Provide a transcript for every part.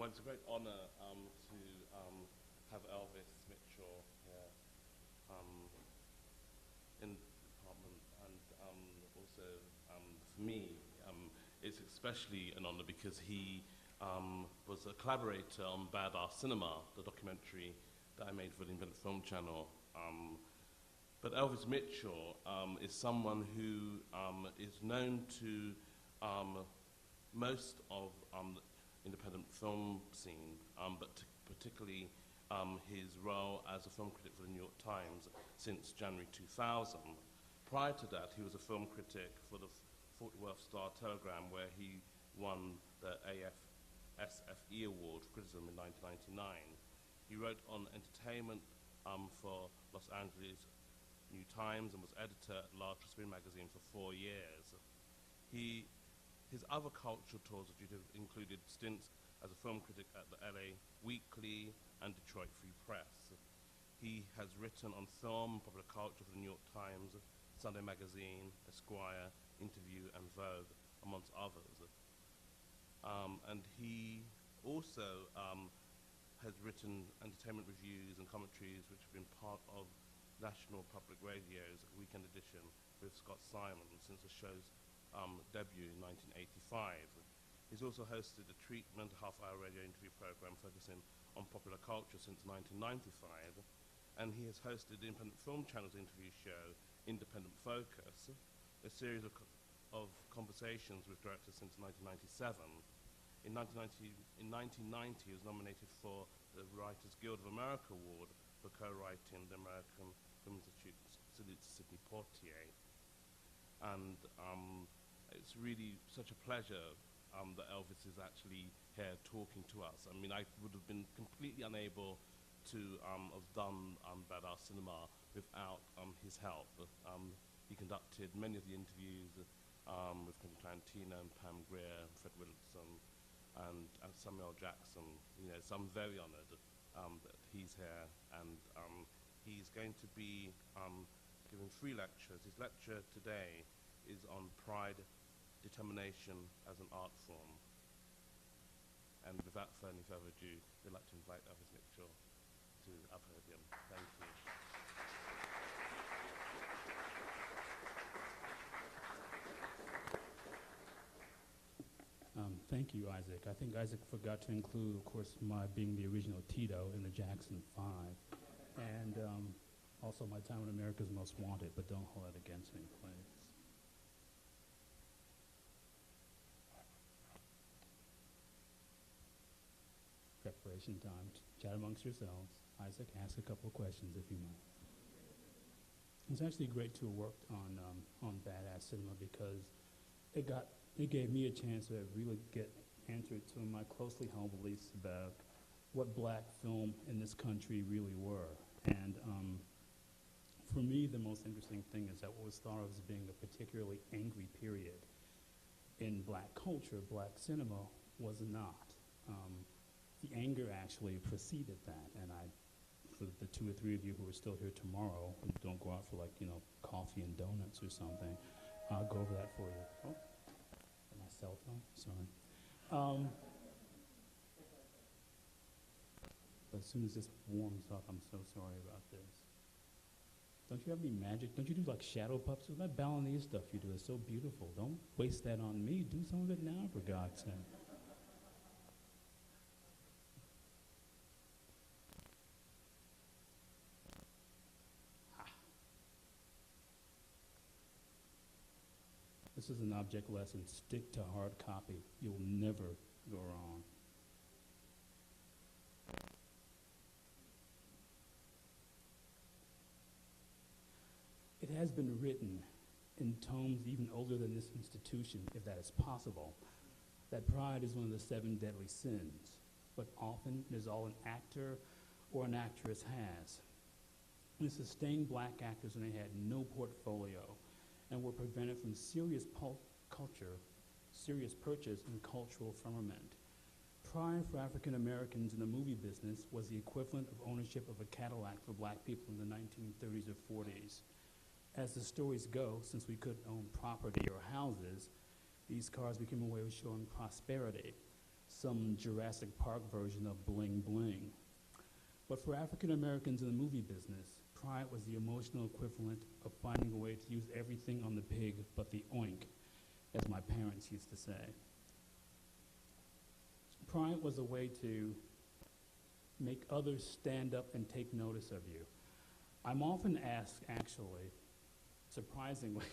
Well, it's a great honor to have Elvis Mitchell here in the department, and also for me, it's especially an honor because he was a collaborator on Badass Cinema, the documentary that I made for the Independent Film Channel. But Elvis Mitchell is someone who is known to most of the independent film scene, but particularly his role as a film critic for the New York Times since January 2000. Prior to that, he was a film critic for the Fort Worth Star-Telegram, where he won the AFSFE Award for criticism in 1999. He wrote on entertainment for Los Angeles New Times and was editor at Large Spin magazine for 4 years. His other cultural tours included stints as a film critic at the LA Weekly and Detroit Free Press. He has written on film, popular culture for the New York Times, Sunday Magazine, Esquire, Interview, and Vogue, amongst others. And he also has written entertainment reviews and commentaries which have been part of National Public Radio's Weekend Edition with Scott Simon since the show's debut in 1985. He's also hosted a treatment half-hour radio interview program focusing on popular culture since 1995, and he has hosted the Independent Film Channel's interview show, Independent Focus, a series of conversations with directors since 1997. In 1990, he was nominated for the Writers Guild of America Award for co-writing the American Film Institute's Salute to Sidney Poitier. And it's really such a pleasure that Elvis is actually here talking to us. I mean, I would have been completely unable to have done Badass Cinema without his help. He conducted many of the interviews with Quentin Tarantino and Pam Grier, and Fred Wilson, and Samuel Jackson. You know, so I'm very honored that he's here, and he's going to be giving 3 lectures. His lecture today is on pride, determination as an art form. And without any further ado, we'd like to invite Elvis Mitchell to our podium. Thank you. Thank you, Isaac. I think Isaac forgot to include, of course, my being the original Tito in the Jackson 5. And also my time in America's Most Wanted, but don't hold it against me, please. Preparation time. Chat amongst yourselves. Isaac, ask a couple of questions if you might. It's actually great to have worked on Badass Cinema because it gave me a chance to really get answered to my closely held beliefs about what black film in this country really were. And for me, the most interesting thing is that what was thought of as being a particularly angry period in black culture, black cinema, was not. The anger actually preceded that, and for the 2 or 3 of you who are still here tomorrow, and don't go out for coffee and donuts or something, I'll go over that for you. Oh, my cell phone, sorry. But as soon as this warms up, I'm so sorry about this. Don't you have any magic? Don't you do shadow puppets? That Balinese stuff you do is so beautiful. Don't waste that on me. Do some of it now, for God's sake. This is an object lesson. Stick to hard copy. You'll never go wrong. It has been written in tomes even older than this institution, if that is possible, that pride is one of the 7 deadly sins, but often it is all an actor or an actress has. And it sustained black actors when they had no portfolio and were prevented from serious purchase and cultural firmament. Pride for African Americans in the movie business was the equivalent of ownership of a Cadillac for black people in the 1930s or 40s. As the stories go, since we couldn't own property or houses, these cars became a way of showing prosperity. some Jurassic Park version of bling bling. But for African Americans in the movie business, pride was the emotional equivalent of finding a way to use everything on the pig but the oink, as my parents used to say. Pride was a way to make others stand up and take notice of you. I'm often asked, actually, surprisingly,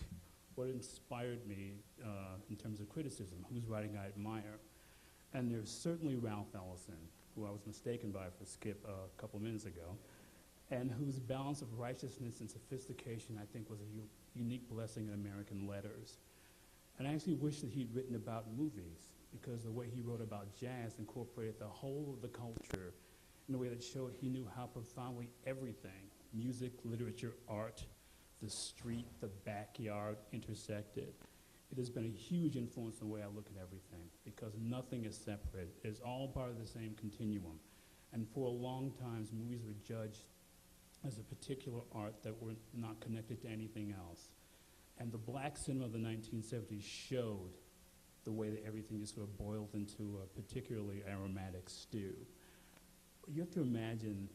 what inspired me in terms of criticism, whose writing I admire. And there's certainly Ralph Ellison, who I was mistaken by for Skip a couple minutes ago, and whose balance of righteousness and sophistication I think was a unique blessing in American letters. And I actually wish that he'd written about movies, because the way he wrote about jazz incorporated the whole of the culture in a way that showed he knew how profoundly everything, music, literature, art, the street, the backyard, intersected. It has been a huge influence in the way I look at everything, because nothing is separate. It is all part of the same continuum. And for a long time, movies were judged as a particular art that were not connected to anything else. And the black cinema of the 1970s showed the way that everything just sort of boiled into a particularly aromatic stew. You have to imagine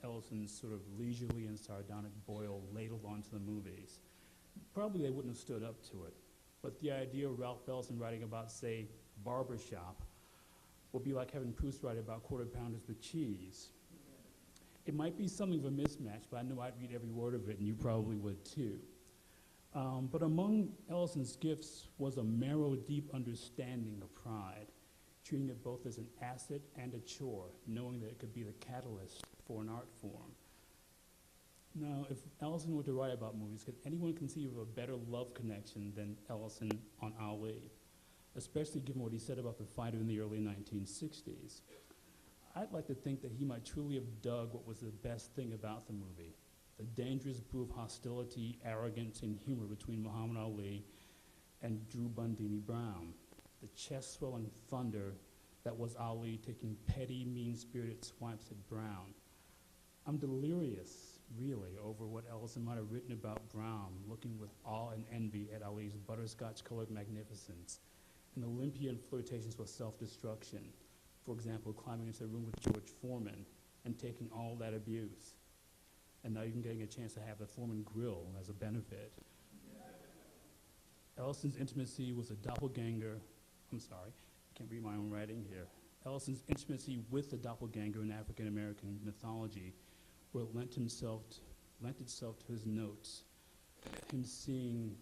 Ellison's sort of leisurely and sardonic boil ladled onto the movies. Probably they wouldn't have stood up to it. But the idea of Ralph Ellison writing about, say, barbershop would be like having Proust write about quarter pounders with cheese. It might be something of a mismatch, but I know I'd read every word of it, and you probably would too. But among Ellison's gifts was a marrow deep understanding of pride, treating it both as an asset and a chore, knowing that it could be the catalyst for an art form. Now, if Ellison were to write about movies, could anyone conceive of a better love connection than Ellison on Ali, especially given what he said about the fighter in the early 1960s? I'd like to think that he might truly have dug what was the best thing about the movie, the dangerous brew of hostility, arrogance, and humor between Muhammad Ali and Drew Bundini Brown, the chest-swelling thunder that was Ali taking petty, mean-spirited swipes at Brown. I'm delirious, really, over what Ellison might have written about Brown, looking with awe and envy at Ali's butterscotch-colored magnificence and Olympian flirtations with self-destruction. For example, climbing into a room with George Foreman and taking all that abuse. And now even getting a chance to have the Foreman grill as a benefit. Ellison's intimacy was a doppelganger. I'm sorry, I can't read my own writing here. Ellison's intimacy with the doppelganger in African American mythology, where it lent itself to his notes, him seeing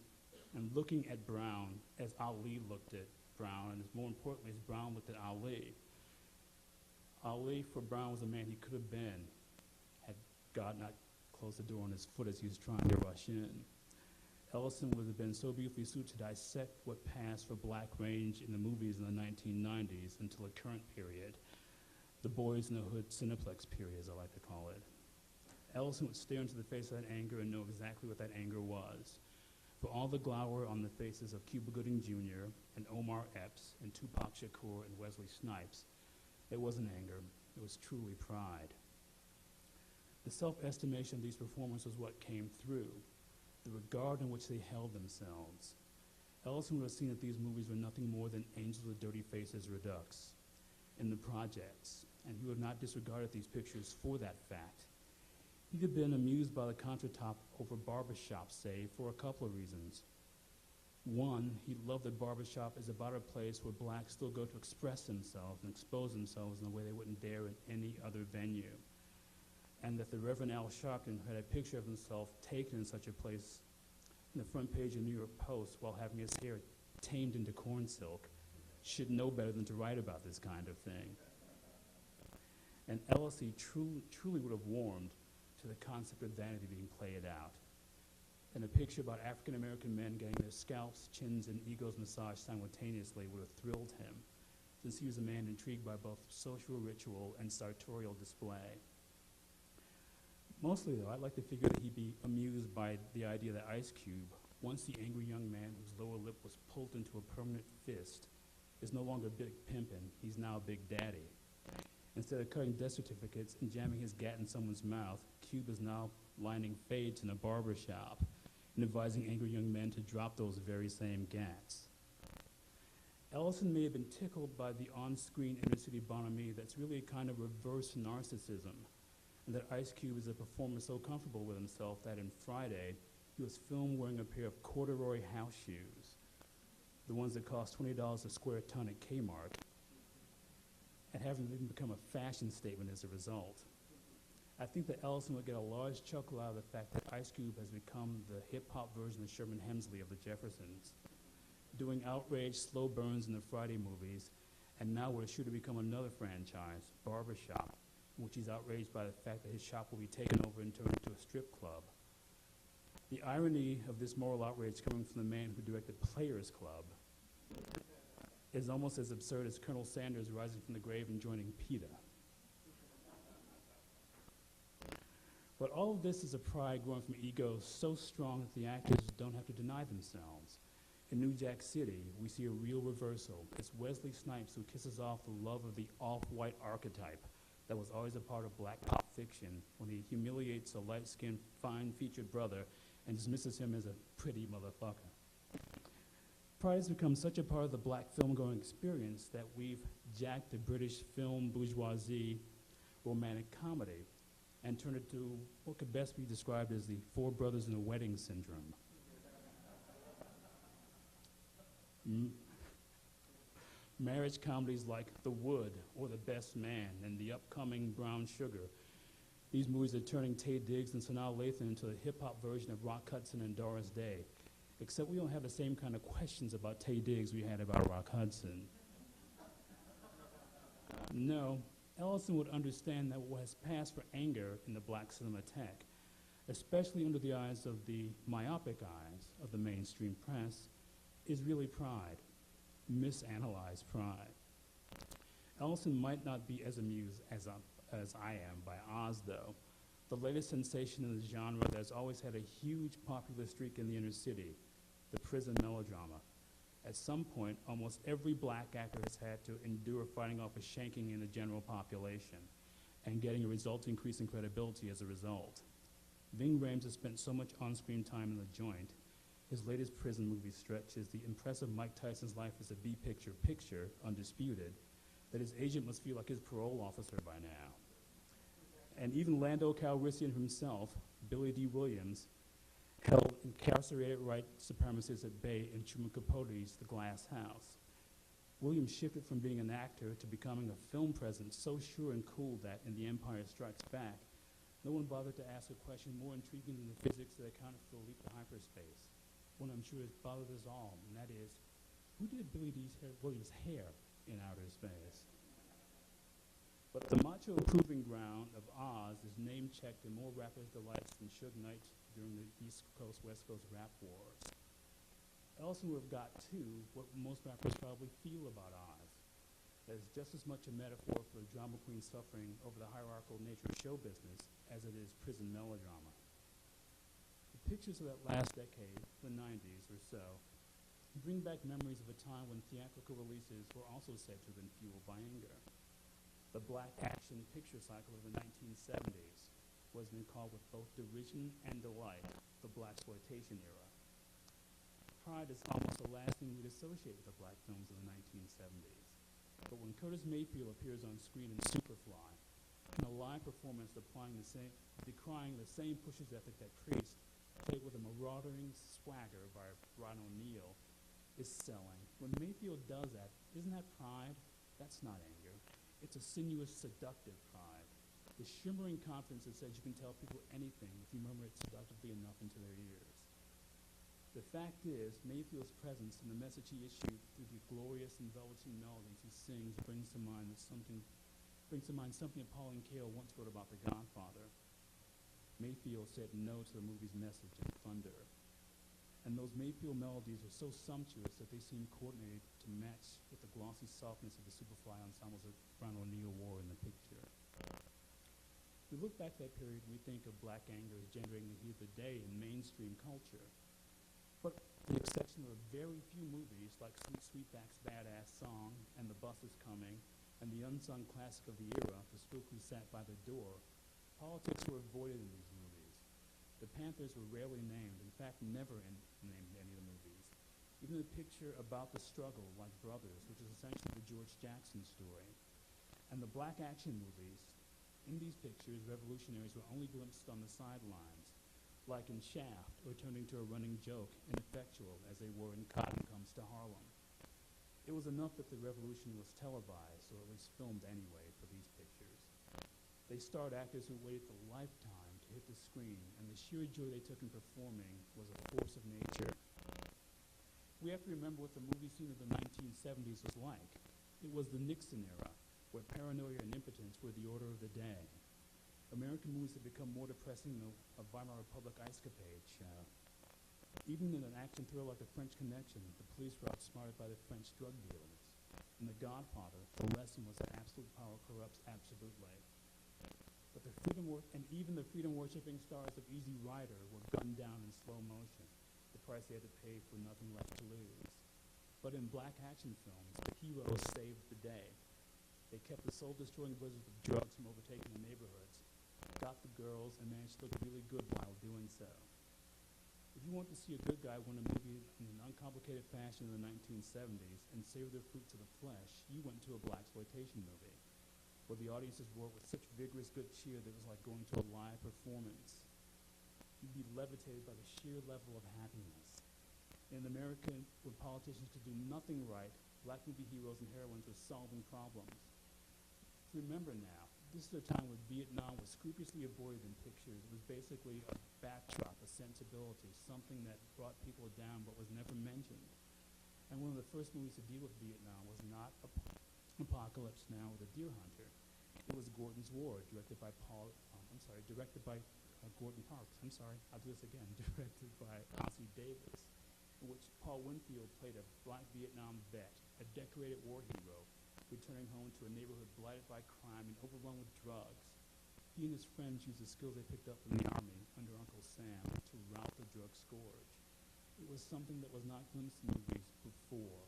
and looking at Brown as Ali looked at Brown, and more importantly, as Brown looked at Ali. Ali, for Brown, was the man he could have been had God not closed the door on his foot as he was trying to rush in. Ellison would have been so beautifully suited to dissect what passed for Black Range in the movies in the 1990s until the current period, the Boys in the Hood Cineplex period, as I like to call it. Ellison would stare into the face of that anger and know exactly what that anger was. For all the glower on the faces of Cuba Gooding Jr. and Omar Epps and Tupac Shakur and Wesley Snipes, it wasn't anger, it was truly pride. The self-estimation of these performers was what came through, the regard in which they held themselves. Ellison would have seen that these movies were nothing more than Angels with Dirty Faces Redux in the projects, and he would have not disregarded these pictures for that fact. He'd have been amused by the contretop over barbershop, say, for a couple of reasons. One, he loved that barbershop is about a place where blacks still go to express themselves and expose themselves in a way they wouldn't dare in any other venue. And that the Reverend Al Sharpton had a picture of himself taken in such a place in the front page of the New York Post while having his hair tamed into corn silk should know better than to write about this kind of thing. And Ellison truly would have warmed to the concept of vanity being played out. And a picture about African American men getting their scalps, chins, and egos massaged simultaneously would have thrilled him, since he was a man intrigued by both social ritual and sartorial display. Mostly, though, I'd like to figure that he'd be amused by the idea that Ice Cube, once the angry young man whose lower lip was pulled into a permanent fist, is no longer Big Pimpin', he's now Big Daddy. Instead of cutting death certificates and jamming his gat in someone's mouth, Cube is now lining fades in a barber shop and advising angry young men to drop those very same gats. Ellison may have been tickled by the on-screen inner-city bonhomie that's really a kind of reverse narcissism, and that Ice Cube is a performer so comfortable with himself that in Friday, he was filmed wearing a pair of corduroy house shoes, the ones that cost $20 a square ton at Kmart, and having even become a fashion statement as a result. I think that Ellison would get a large chuckle out of the fact that Ice Cube has become the hip-hop version of Sherman Hemsley of the Jeffersons, doing outraged slow burns in the Friday movies, and now we're sure to become another franchise, Barbershop, in which he's outraged by the fact that his shop will be taken over and turned into a strip club. The irony of this moral outrage coming from the man who directed Players Club is almost as absurd as Colonel Sanders rising from the grave and joining PETA. But all of this is a pride growing from egos so strong that the actors don't have to deny themselves. In New Jack City, we see a real reversal. It's Wesley Snipes who kisses off the love of the off-white archetype that was always a part of black pop fiction when he humiliates a light-skinned, fine-featured brother and dismisses him as a pretty motherfucker. Pride has become such a part of the black film-going experience that we've jacked the British film bourgeoisie romantic comedy and turned it to what could best be described as the Four Brothers in a Wedding syndrome. Marriage comedies like The Wood or The Best Man and the upcoming Brown Sugar. These movies are turning Taye Diggs and Sanaa Lathan into a hip-hop version of Rock Hudson and Doris Day, except we don't have the same kind of questions about Taye Diggs we had about Rock Hudson. No, Ellison would understand that what has passed for anger in the black cinematheque, especially under the eyes of the myopic eyes of the mainstream press, is really pride, misanalyzed pride. Ellison might not be as amused as I am by Oz, though, the latest sensation in the genre that has always had a huge popular streak in the inner city, the prison melodrama. At some point, almost every black actor has had to endure fighting off a shanking in the general population and getting a resulting increase in credibility as a result. Ving Rhames has spent so much on-screen time in The Joint. His latest prison movie stretches the impressive Mike Tyson's life as a B-picture, undisputed, that his agent must feel like his parole officer by now. And even Lando Calrissian himself, Billy D. Williams, held incarcerated white supremacists at bay in Truman Capote's The Glass House. Williams shifted from being an actor to becoming a film presence so sure and cool that in The Empire Strikes Back, no one bothered to ask a question more intriguing than the physics that accounted for the leap to hyperspace. One I'm sure has bothered us all, and that is, who did Billy D. Williams' hair in outer space? But the macho proving ground of Oz is name-checked in more rappers' delights than Suge Knight during the East Coast, West Coast rap wars. Ellison would have got to what most rappers probably feel about Oz. That is just as much a metaphor for the drama queen suffering over the hierarchical nature of show business as it is prison melodrama. The pictures of that last decade, the 90s or so, bring back memories of a time when theatrical releases were also said to have been fueled by anger. The black action picture cycle of the 1970s was been called with both derision and delight the blaxploitation era. Pride is almost the last thing we'd associate with the black films of the 1970s. But when Curtis Mayfield appears on screen in Superfly, in a live performance decrying the same pusher's ethic that Priest, played with a marauding swagger by Ron O'Neal, is selling. When Mayfield does that, isn't that pride? That's not anger. It's a sinuous, seductive pride. The shimmering confidence that says you can tell people anything if you murmur it seductively enough into their ears. The fact is, Mayfield's presence and the message he issued through the glorious and velveteen melodies he sings brings to mind something Pauline Kael once wrote about The Godfather. Mayfield said no to the movie's message in Thunder. And those Mayfield melodies are so sumptuous that they seem coordinated to match with the glossy softness of the Superfly ensembles that Ron O'Neal wore in the picture. We look back to that period and we think of black anger as generating the heat of the day in mainstream culture. But with the exception of very few movies like Sweetback's Badass Song and The Bus Is Coming and the unsung classic of the era, The Spook Who Sat by the Door, politics were avoided in these movies. The Panthers were rarely named, in fact, never named in any of the movies. Even the picture about the struggle, like Brothers, which is essentially the George Jackson story. And the black action movies, in these pictures, revolutionaries were only glimpsed on the sidelines, like in Shaft, or turning to a running joke, ineffectual as they were in Cotton Comes to Harlem. It was enough that the revolution was televised, or at least filmed anyway, for these pictures. They starred actors who waited a lifetime to hit the screen, and the sheer joy they took in performing was a force of nature. We have to remember what the movie scene of the 1970s was like. It was the Nixon era, where paranoia and impotence were the order of the day. American movies had become more depressing than a Weimar Republic escapade show. Even in an action thriller like The French Connection, the police were outsmarted by the French drug dealers. In The Godfather, the lesson was that absolute power corrupts absolutely. But even the freedom-worshipping stars of Easy Rider were gunned down in slow motion, the price they had to pay for nothing left to lose. But in black action films, the heroes saved the day. They kept the soul-destroying blizzards of drugs from overtaking the neighborhoods, got the girls, and managed to look really good while doing so. If you want to see a good guy win a movie in an uncomplicated fashion in the 1970s and savor the fruits of the flesh, you went to a blaxploitation movie, where the audiences roared with such vigorous good cheer that it was like going to a live performance. You'd be levitated by the sheer level of happiness. In America, when politicians could do nothing right, black movie heroes and heroines were solving problems. Remember now, this is a time when Vietnam was scrupulously avoided in pictures. It was basically a backdrop, a sensibility, something that brought people down but was never mentioned. And one of the first movies to deal with Vietnam was not Apocalypse Now with a Deer Hunter. It was Gordon's War, directed by Gordon Parks. I'll do this again. Directed by Ossie Davis, in which Paul Winfield played a black Vietnam vet, a decorated war hero, returning home to a neighborhood blighted by crime and overrun with drugs. He and his friends used the skills they picked up from the Army under Uncle Sam to rout the drug scourge. It was something that was not glimpsed in movies before,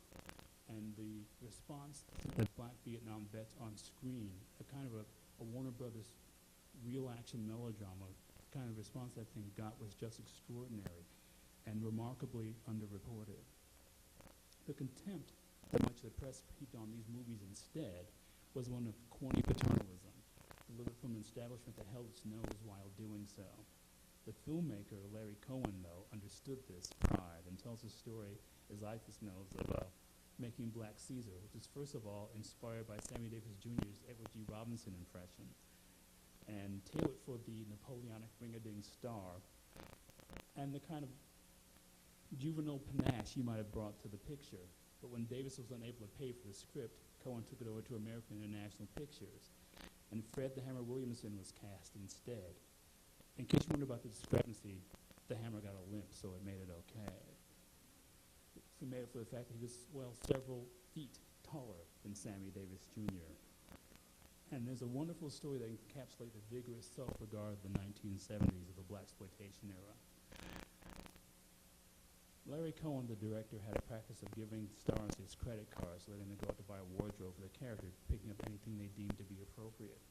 and the response to the black Vietnam vets on screen, a kind of a Warner Brothers real-action melodrama, the kind of response that thing got was just extraordinary and remarkably underreported. The contempt that much of the press heaped on these movies instead was one of corny paternalism, delivered from an establishment that held its nose while doing so. The filmmaker, Larry Cohen, though, understood this pride and tells the story, as Isis knows, of Making Black Caesar, which is first of all inspired by Sammy Davis Jr.'s Edward G. Robinson impression, and tailored for the Napoleonic ring-a-ding star, and the kind of juvenile panache he might have brought to the picture. But when Davis was unable to pay for the script, Cohen took it over to American International Pictures, and Fred the Hammer Williamson was cast instead. In case you wonder about the discrepancy, the Hammer got a limp, so it made it okay. He made it for the fact that he was, several feet taller than Sammy Davis Jr. And there's a wonderful story that encapsulates the vigorous self-regard of the 1970s of the blaxploitation era. Larry Cohen, the director, had a practice of giving stars his credit cards, letting them go out to buy a wardrobe for the character, picking up anything they deemed to be appropriate.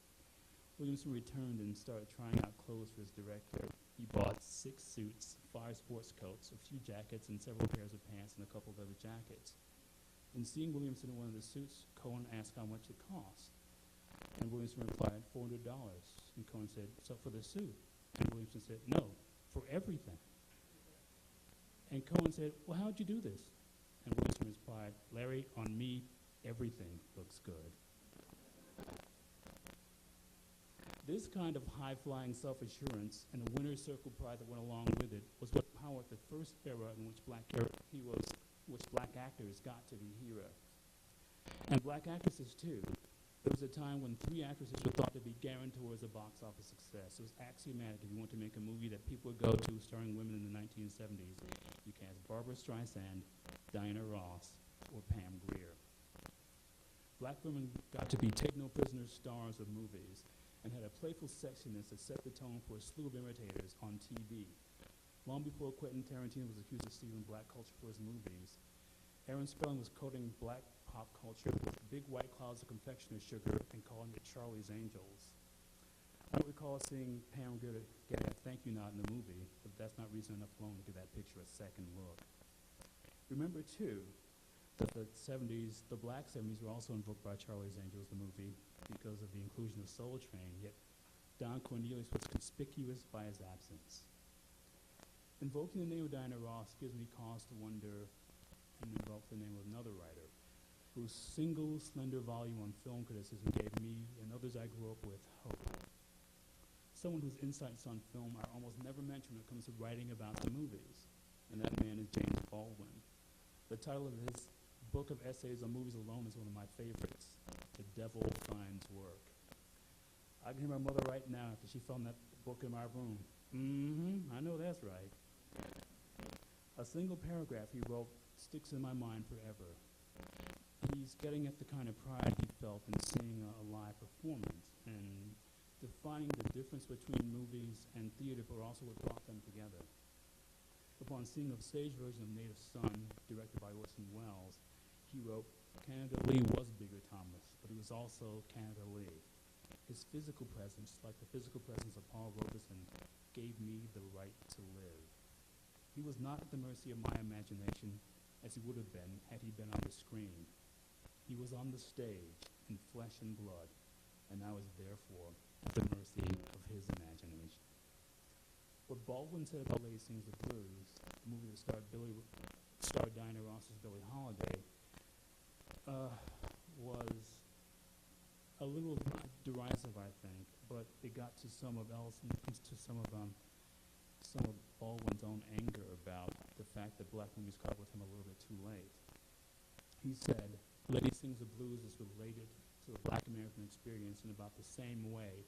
Williamson returned and started trying out clothes for his director. He bought 6 suits, 5 sports coats, a few jackets, and several pairs of pants and a couple of other jackets. In seeing Williamson in one of the suits, Cohen asked how much it cost. And Williamson replied, $400. And Cohen said, so for the suit? And Williamson said, no, for everything. And Cohen said, well, how'd you do this? And Williamson replied, Larry, on me, everything looks good. This kind of high-flying self-assurance and the winner's circle pride that went along with it was what powered the first era in which black actors got to be heroes. And black actresses, too. There was a time when 3 actresses were thought to be guarantors of box office success. It was axiomatic if you want to make a movie that people would go to starring women in the 1970s. You cast Barbara Streisand, Diana Ross, or Pam Grier. Black women got to be take-no-prisoners stars of movies and had a playful sexiness that set the tone for a slew of imitators on TV. Long before Quentin Tarantino was accused of stealing black culture for his movies, Aaron Spelling was coding black pop culture with big white clouds of confectioner's sugar and calling it Charlie's Angels. I don't recall seeing Pam Grier get a thank you nod in the movie, but that's not reason enough alone to give that picture a second look. Remember, too, that the 70s, the black 70s were also invoked by Charlie's Angels, the movie, because of the inclusion of Soul Train, yet Don Cornelius was conspicuous by his absence. Invoking the name of Diana Ross gives me cause to wonder and invoke the name of another writer, whose single, slender volume on film criticism gave me and others I grew up with hope. Someone whose insights on film are almost never mentioned when it comes to writing about the movies, and that man is James Baldwin. The title of his book of essays on movies alone is one of my favorites, The Devil Finds Work. I can hear my mother right now after she found that book in my room. I know that's right. A single paragraph he wrote sticks in my mind forever. He's getting at the kind of pride he felt in seeing a live performance and defining the difference between movies and theater, but also what brought them together. Upon seeing a stage version of Native Son, directed by Orson Welles, he wrote, Canada Lee was Bigger Thomas, but he was also Canada Lee. His physical presence, like the physical presence of Paul Robeson, gave me the right to live. He was not at the mercy of my imagination, as he would have been had he been on the screen. He was on the stage, in flesh and blood, and I was therefore at the mercy of his imagination. What Baldwin said about Lady Sings the Blues, the movie that starred Diana Ross's Billie Holiday, was a little derisive, I think, but it got to some of Baldwin's own anger about the fact that black movies caught with him a little bit too late. He said, Lady Sings the Blues is related to the black American experience in about the same way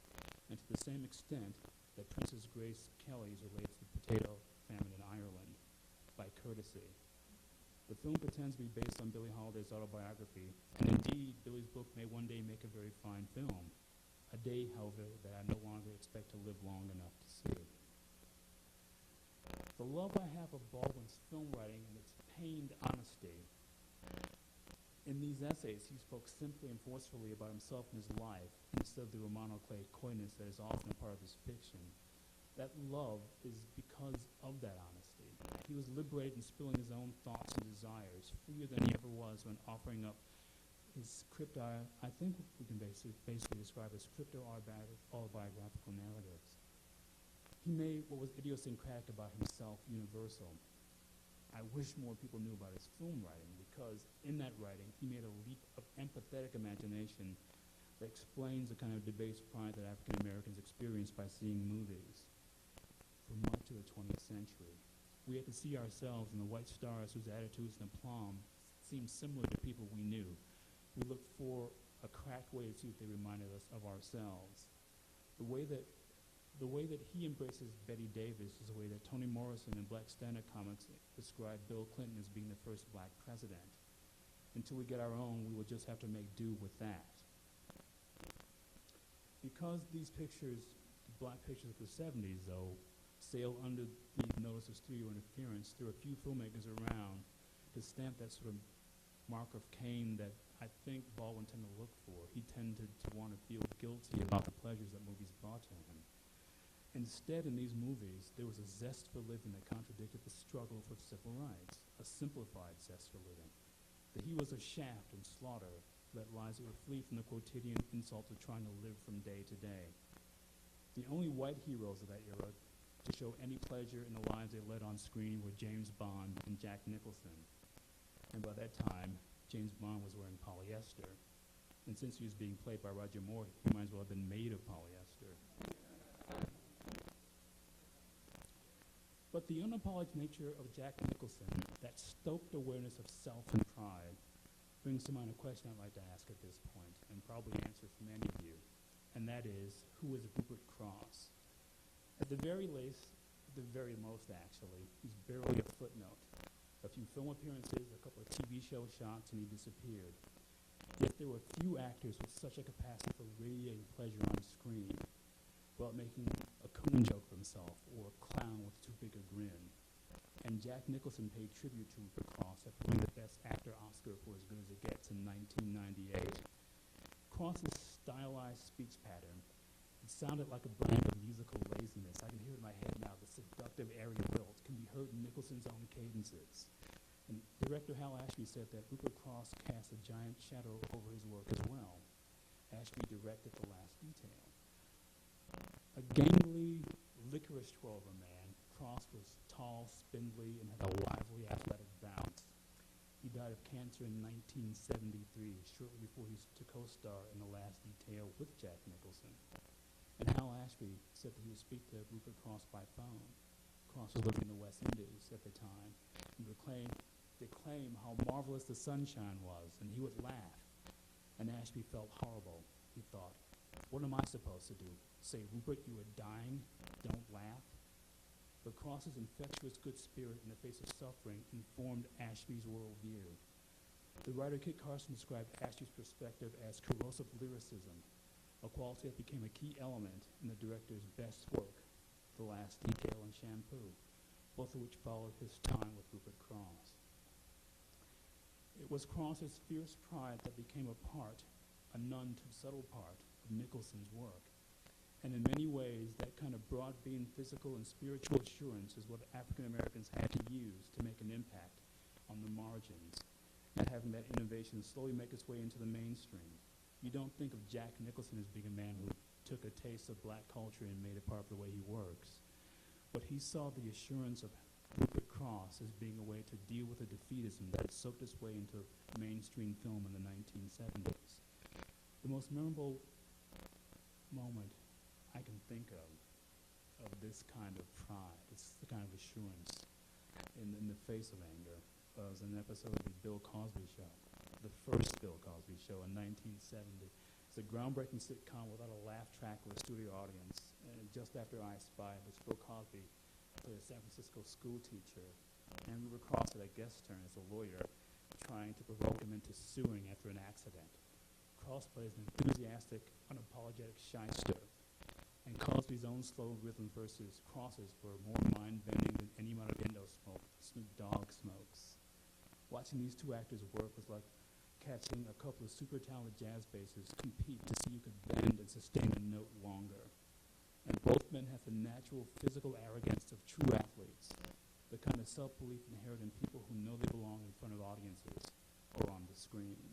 and to the same extent that Princess Grace Kelly is related to the potato famine in Ireland, by courtesy. The film pretends to be based on Billie Holiday's autobiography, and indeed, Billie's book may one day make a very fine film, a day, however, that I no longer expect to live long enough to see. The love I have of Baldwin's film writing and its pained honesty. In these essays, he spoke simply and forcefully about himself and his life, instead of the Romano Clay coyness that is often a part of his fiction. That love is because of that honesty. He was liberated in spilling his own thoughts and desires, freer than he ever was when offering up his I think we can basically describe as crypto-autobiographical narratives. He made what was idiosyncratic about himself universal. I wish more people knew about his film writing, because in that writing, he made a leap of empathetic imagination that explains the kind of debased pride that African Americans experience by seeing movies. For much of the 20th century, we had to see ourselves in the white stars whose attitudes and aplomb seemed similar to people we knew. We looked for a cracked way to see if they reminded us of ourselves. The way that he embraces Betty Davis is the way that Toni Morrison in Black Stand-Up Comics described Bill Clinton as being the first black president. Until we get our own, we will just have to make do with that. Because these pictures, the black pictures of the 70s, though, sail under the notice of studio interference, there are a few filmmakers around to stamp that sort of mark of Cain that I think Baldwin tended to look for. He tended to want to feel guilty about the pleasures that movies brought to him. Instead, in these movies, there was a zest for living that contradicted the struggle for civil rights, a simplified zest for living. That he was a shaft and slaughter that lies that would flee from the quotidian insults of trying to live from day to day. The only white heroes of that era to show any pleasure in the lives they led on screen were James Bond and Jack Nicholson. And by that time, James Bond was wearing polyester. And since he was being played by Roger Moore, he might as well have been made of polyester. But the unapologetic nature of Jack Nicholson, that stoked awareness of self and pride, brings to mind a question I'd like to ask at this point, and probably answer for many of you, and that is, who is Rupert Cross? At the very least, the very most actually, he's barely a footnote. A few film appearances, a couple of TV show shots, and he disappeared. Yet there were few actors with such a capacity for radiating pleasure on screen, without making a coon joke of himself or a clown with too big a grin. And Jack Nicholson paid tribute to Rupert Cross after winning the Best Actor Oscar for As Good as It Gets in 1998. Cross's stylized speech pattern, it sounded like a brand of musical laziness. I can hear it in my head now. The seductive area lilt can be heard in Nicholson's own cadences. And director Hal Ashby said that Rupert Cross cast a giant shadow over his work as well. Ashby directed The Last Detail. A gangly, licorice twirler man, Cross was tall, spindly, and had a lively, athletic bounce. He died of cancer in 1973, shortly before he to co-star in The Last Detail with Jack Nicholson. And Hal Ashby said that he would speak to Rupert Cross by phone. Cross was living in the West Indies at the time, and declaim how marvelous the sunshine was, and he would laugh. And Ashby felt horrible. He thought, what am I supposed to do? Say, Rupert, you are dying, don't laugh? But Cross's infectious good spirit in the face of suffering informed Ashby's worldview. The writer Kit Carson described Ashby's perspective as corrosive lyricism, a quality that became a key element in the director's best work, The Last Detail and Shampoo, both of which followed his time with Rupert Cross. It was Cross's fierce pride that became a none too subtle part of Nicholson's work. And in many ways, that kind of broad-beam physical and spiritual assurance is what African Americans had to use to make an impact on the margins, and having that innovation slowly make its way into the mainstream. You don't think of Jack Nicholson as being a man who took a taste of black culture and made it part of the way he works. But he saw the assurance of Rupert Cross as being a way to deal with the defeatism that had soaked its way into mainstream film in the 1970s. The most memorable moment I can think of this kind of pride, this kind of assurance in the face of anger, was an episode of the Bill Cosby Show, the first Bill Cosby Show in 1970. It's a groundbreaking sitcom without a laugh track or a studio audience. And just after I Spy, which Bill Cosby played a San Francisco school teacher, and we were Cross at a guest turn as a lawyer, trying to provoke him into suing after an accident. Cross plays an enthusiastic, unapologetic shyster, and Cosby's own slow rhythm versus Cross's were more mind-bending than any amount of Indo smoke Snoop Dogg smokes. Watching these two actors work was like catching a couple of super talented jazz bassers compete to see who could bend and sustain a note longer. And both men have the natural physical arrogance of true athletes, the kind of self-belief inherent in people who know they belong in front of audiences or on the screen.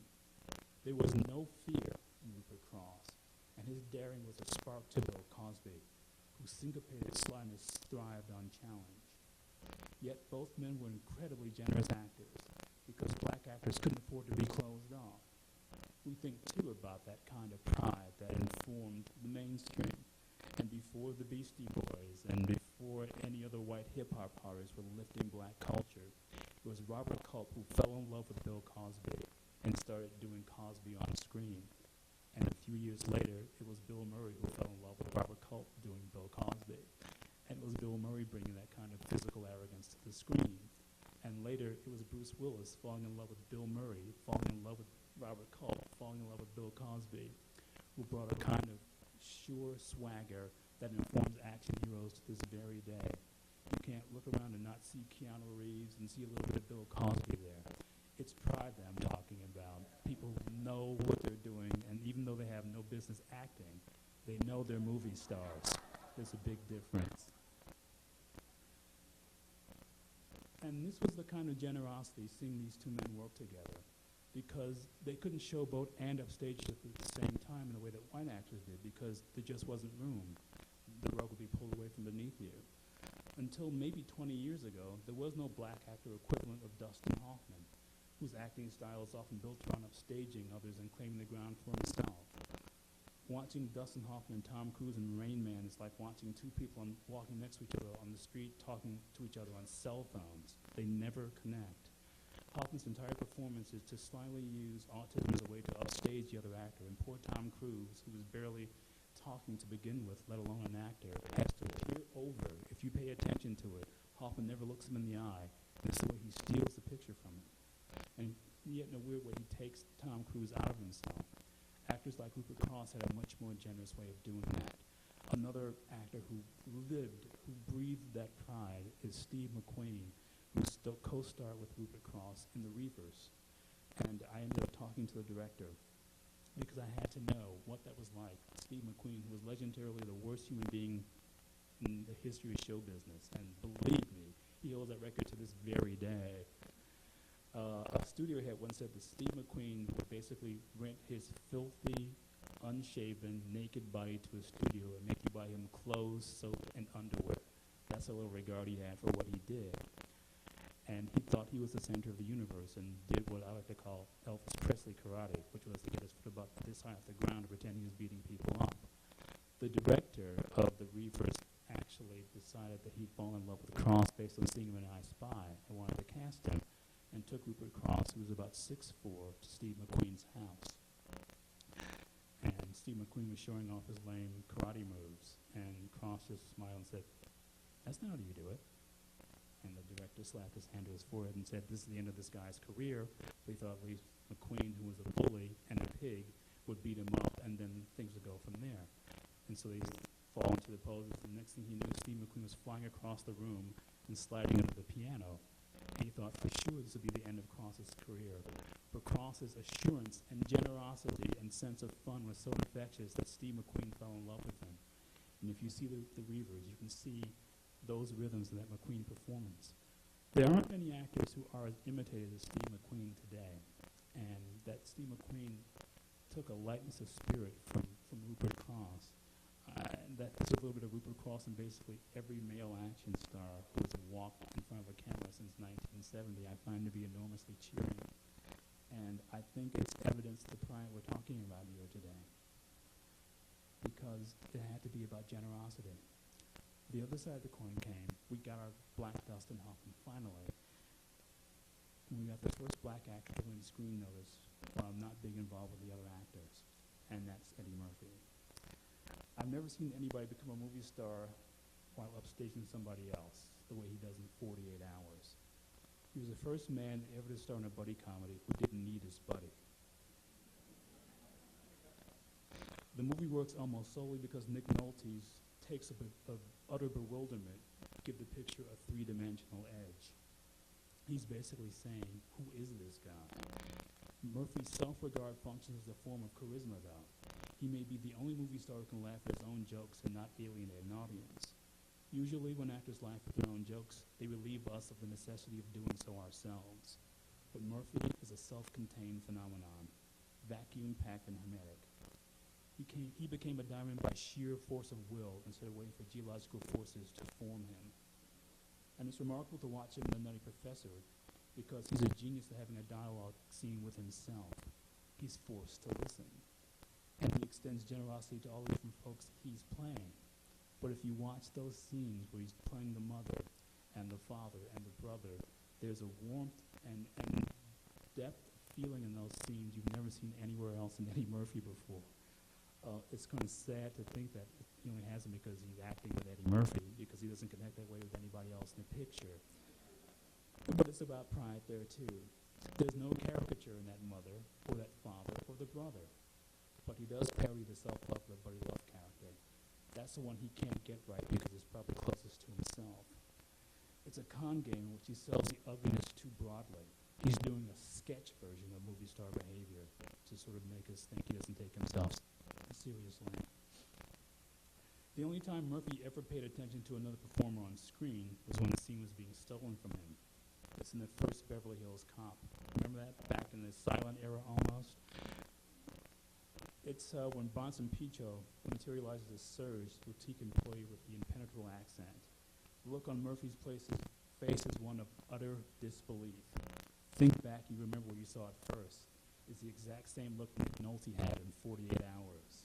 There was no fear in Rupert Cross, and his daring was a spark to Bill Cosby, whose syncopated slyness thrived on challenge. Yet both men were incredibly generous actors, because black actors couldn't afford to be closed off. We think, too, about that kind of pride that informed the mainstream. And before the Beastie Boys, and before any other white hip-hop artists were lifting black culture, it was Robert Culp who fell in love with Bill Cosby and started doing Cosby on screen. And a few years later, it was Bill Murray who fell in love with Robert Culp doing Bill Cosby. And it was Bill Murray bringing that kind of physical arrogance to the screen. And later, it was Bruce Willis falling in love with Bill Murray, falling in love with Robert Culp, falling in love with Bill Cosby, who brought a kind of sure swagger that informs action heroes to this very day. You can't look around and not see Keanu Reeves and see a little bit of Bill Cosby there. It's pride that I'm talking about. People who know what they're doing, and even though they have no business acting, they know they're movie stars. There's a big difference. And this was the kind of generosity seeing these two men work together, because they couldn't showboat and upstage at the same time in the way that white actors did, because there just wasn't room. The rug would be pulled away from beneath you. Until maybe 20 years ago, there was no black actor equivalent of Dustin Hoffman, whose acting style is often built around upstaging others and claiming the ground for himself. Watching Dustin Hoffman and Tom Cruise in Rain Man is like watching two people walking next to each other on the street talking to each other on cell phones. They never connect. Hoffman's entire performance is to slyly use autism as a way to upstage the other actor, and poor Tom Cruise, who was barely talking to begin with, let alone an actor, has to peer over. If you pay attention to it, Hoffman never looks him in the eye. This is the way he steals the picture from him. And yet in a weird way, he takes Tom Cruise out of himself. Actors like Rupert Cross had a much more generous way of doing that. Another actor who breathed that pride is Steve McQueen, who co-starred with Rupert Cross in The Reavers. And I ended up talking to the director because I had to know what that was like. Steve McQueen, who was legendarily the worst human being in the history of show business, and believe me, he holds that record to this very day. A studio head once said that Steve McQueen would basically rent his filthy, unshaven, naked body to a studio and make you buy him clothes, soap, and underwear. That's a little regard he had for what he did. And he thought he was the center of the universe and did what I like to call Elvis Presley karate, which was to get his foot about this high off the ground to pretend he was beating people up. The director of The Reavers actually decided that he'd fallen in love with Cross based on seeing him in I Spy and wanted to cast him, and took Rupert Cross, who was about 6'4", to Steve McQueen's house. And Steve McQueen was showing off his lame karate moves, and Cross just smiled and said, "That's not how you do it." And the director slapped his hand to his forehead and said, "This is the end of this guy's career." But he thought at least McQueen, who was a bully and a pig, would beat him up, and then things would go from there. And so they fall into the poses. The next thing he knew, Steve McQueen was flying across the room and sliding under the piano. And he thought for sure this would be the end of Cross's career. But Cross's assurance and generosity and sense of fun was so infectious that Steve McQueen fell in love with him. And if you see the Reavers, you can see those rhythms in that McQueen performance. There aren't many actors who are as imitated as Steve McQueen today, and that Steve McQueen took a lightness of spirit from Rupert Cross. That took a little bit of Rupert Cross and basically every male action star who has walked in front of a camera since 1970 I find to be enormously cheering. And I think it's evidence of the pride we're talking about here today, because it had to be about generosity. The other side of the coin came. We got our black Dustin Hoffman finally. We got the first black actor to win Screen Notice while not being involved with the other actors, and that's Eddie Murphy. I've never seen anybody become a movie star while upstaging somebody else the way he does in 48 hours. He was the first man ever to star in a buddy comedy who didn't need his buddy. The movie works almost solely because Nick Nolte's takes a bit of utter bewilderment to give the picture a three-dimensional edge. He's basically saying, who is this guy? Murphy's self-regard functions as a form of charisma, though. He may be the only movie star who can laugh at his own jokes and not alienate an audience. Usually when actors laugh at their own jokes, they relieve us of the necessity of doing so ourselves. But Murphy is a self-contained phenomenon, vacuum-packed and hermetic. He became a diamond by sheer force of will instead of waiting for geological forces to form him. And it's remarkable to watch him in The Nutty Professor because he's a genius at having a dialogue scene with himself. He's forced to listen. And he extends generosity to all the different folks he's playing. But if you watch those scenes where he's playing the mother and the father and the brother, there's a warmth and depth of feeling in those scenes you've never seen anywhere else in Eddie Murphy before. It's kind of sad to think that he only has him because he's acting with Eddie Murphy, because he doesn't connect that way with anybody else in the picture. But it's about pride there, too. There's no caricature in that mother, or that father, or the brother. But he does parody the self-love of the Buddy Love character. That's the one he can't get right because it's probably closest to himself. It's a con game in which he sells the ugliness too broadly. He's doing a sketch version of movie star behavior to sort of make us think he doesn't take himself seriously. The only time Murphy ever paid attention to another performer on screen was when the scene was being stolen from him. It's in the first Beverly Hills Cop. Remember that? Back in the silent era almost? It's when Bronson Pinchot materializes as Serge, boutique employee with the impenetrable accent. The look on Murphy's face is one of utter disbelief. Think back, you remember where you saw it first. It's the exact same look Nick Nolte had in 48 hours.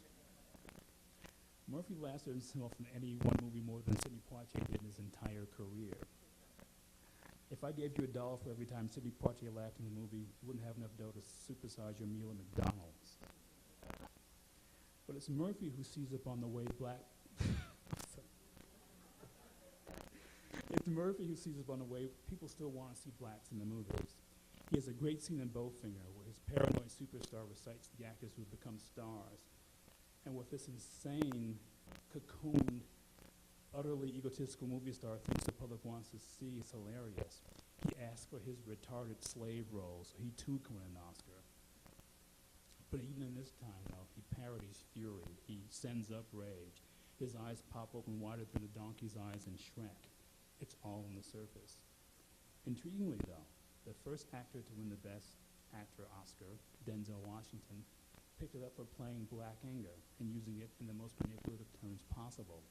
Murphy laughs at himself in any one movie more than Sidney Poitier did in his entire career. If I gave you $1 for every time Sidney Poitier laughed in the movie, you wouldn't have enough dough to supersize your meal at McDonald's. But it's Murphy who sees upon the way It's Murphy who sees upon the way people still want to see blacks in the movies. He has a great scene in Bowfinger where his paranoid superstar recites the actors who have become stars. And what this insane, cocooned, utterly egotistical movie star thinks the public wants to see is hilarious. He asks for his retarded slave role so he too can win an Oscar. But even in this time, though, he parodies fury. He sends up rage. His eyes pop open wider than the donkey's eyes in Shrek. It's all on the surface. Intriguingly, though, The first actor to win the Best Actor Oscar, Denzel Washington, picked it up for playing black anger and using it in the most manipulative terms possible.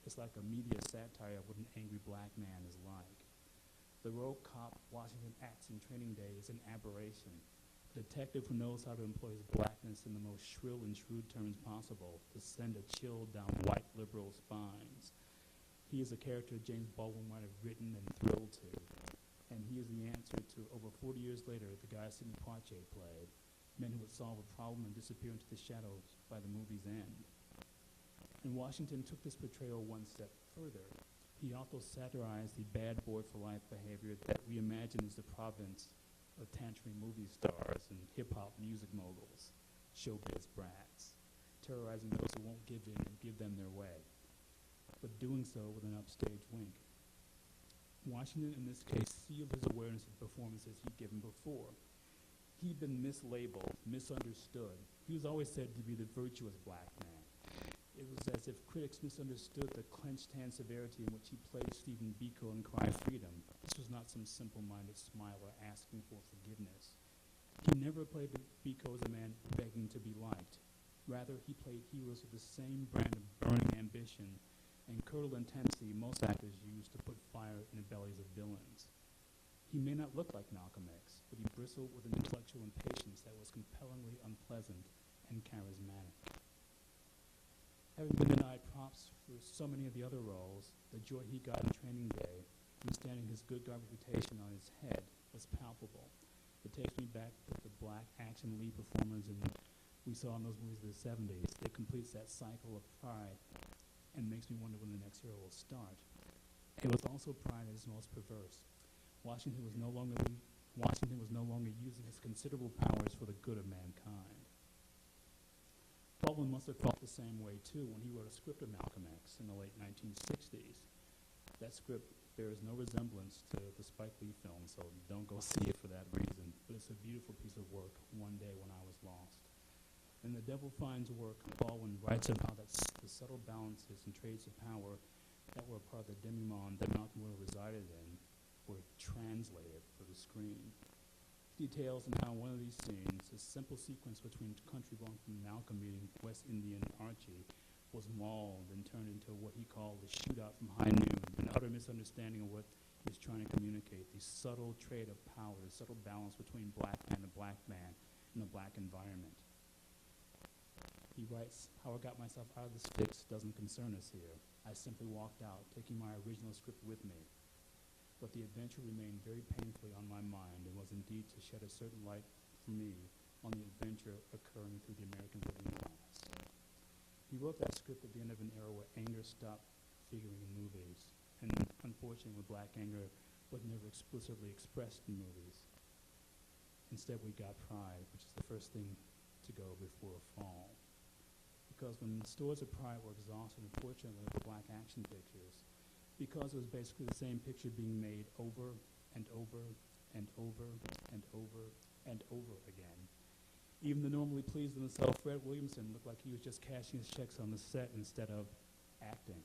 It's like a media satire of what an angry black man is like. The rogue cop Washington acts in Training Day is an aberration. A detective who knows how to employ his blackness in the most shrill and shrewd terms possible to send a chill down white liberal spines. He is a character James Baldwin might have written and thrilled to. And he is the answer to, over 40 years later, the guy Sidney Poitier played, men who would solve a problem and disappear into the shadows by the movie's end. And Washington took this portrayal one step further. He also satirized the bad boy for life behavior that we imagine is the province of tantruming movie stars and hip-hop music moguls, showbiz brats, terrorizing those who won't give in and give them their way, but doing so with an upstage wink. Washington, in this case, sealed his awareness of performances he'd given before. He'd been mislabeled, misunderstood. He was always said to be the virtuous black man. It was as if critics misunderstood the clenched hand severity in which he played Stephen Biko in Cry Freedom. This was not some simple-minded smiler asking for forgiveness. He never played Biko as a man begging to be liked. Rather, he played heroes with the same brand of burning ambition and curdled intensity most actors use to put fire in the bellies of villains. He may not look like Malcolm X, but he bristled with an intellectual impatience that was compellingly unpleasant and charismatic. Having been denied props for so many of the other roles, the joy he got in Training Day from standing his good reputation on his head was palpable. It takes me back to the black action lead performers we saw in those movies of the 70s. It completes that cycle of pride and makes me wonder when the next hero will start. It was also pride at its most perverse. Washington was no longer using his considerable powers for the good of mankind. Baldwin must have felt the same way, too, when he wrote a script of Malcolm X in the late 1960s. That script bears no resemblance to the Spike Lee film, so don't go see it for that reason. But it's a beautiful piece of work, One Day When I Was Lost. In The Devil Finds Work, Baldwin writes about the subtle balances and trades of power that were a part of the demimonde that Malcolm Will resided in were translated for the screen. Details on how one of these scenes, a simple sequence between country belonging from Malcolm meeting West Indian Archie, was mauled and turned into what he called the shootout from High Noon, an utter misunderstanding of what he was trying to communicate, the subtle trade of power, the subtle balance between black man and black man in a black environment. He writes, "How I got myself out of this fix doesn't concern us here. I simply walked out, taking my original script with me. But the adventure remained very painfully on my mind and was indeed to shed a certain light for me on the adventure occurring through the American working class." He wrote that script at the end of an era where anger stopped figuring in movies, and unfortunately where black anger was never explicitly expressed in movies. Instead, we got pride, which is the first thing to go before a fall. Because when stores of pride were exhausted, unfortunately, with the black action pictures, because it was basically the same picture being made over and over and over and over and over again. Even the normally pleased with himself, Fred Williamson, looked like he was just cashing his checks on the set instead of acting.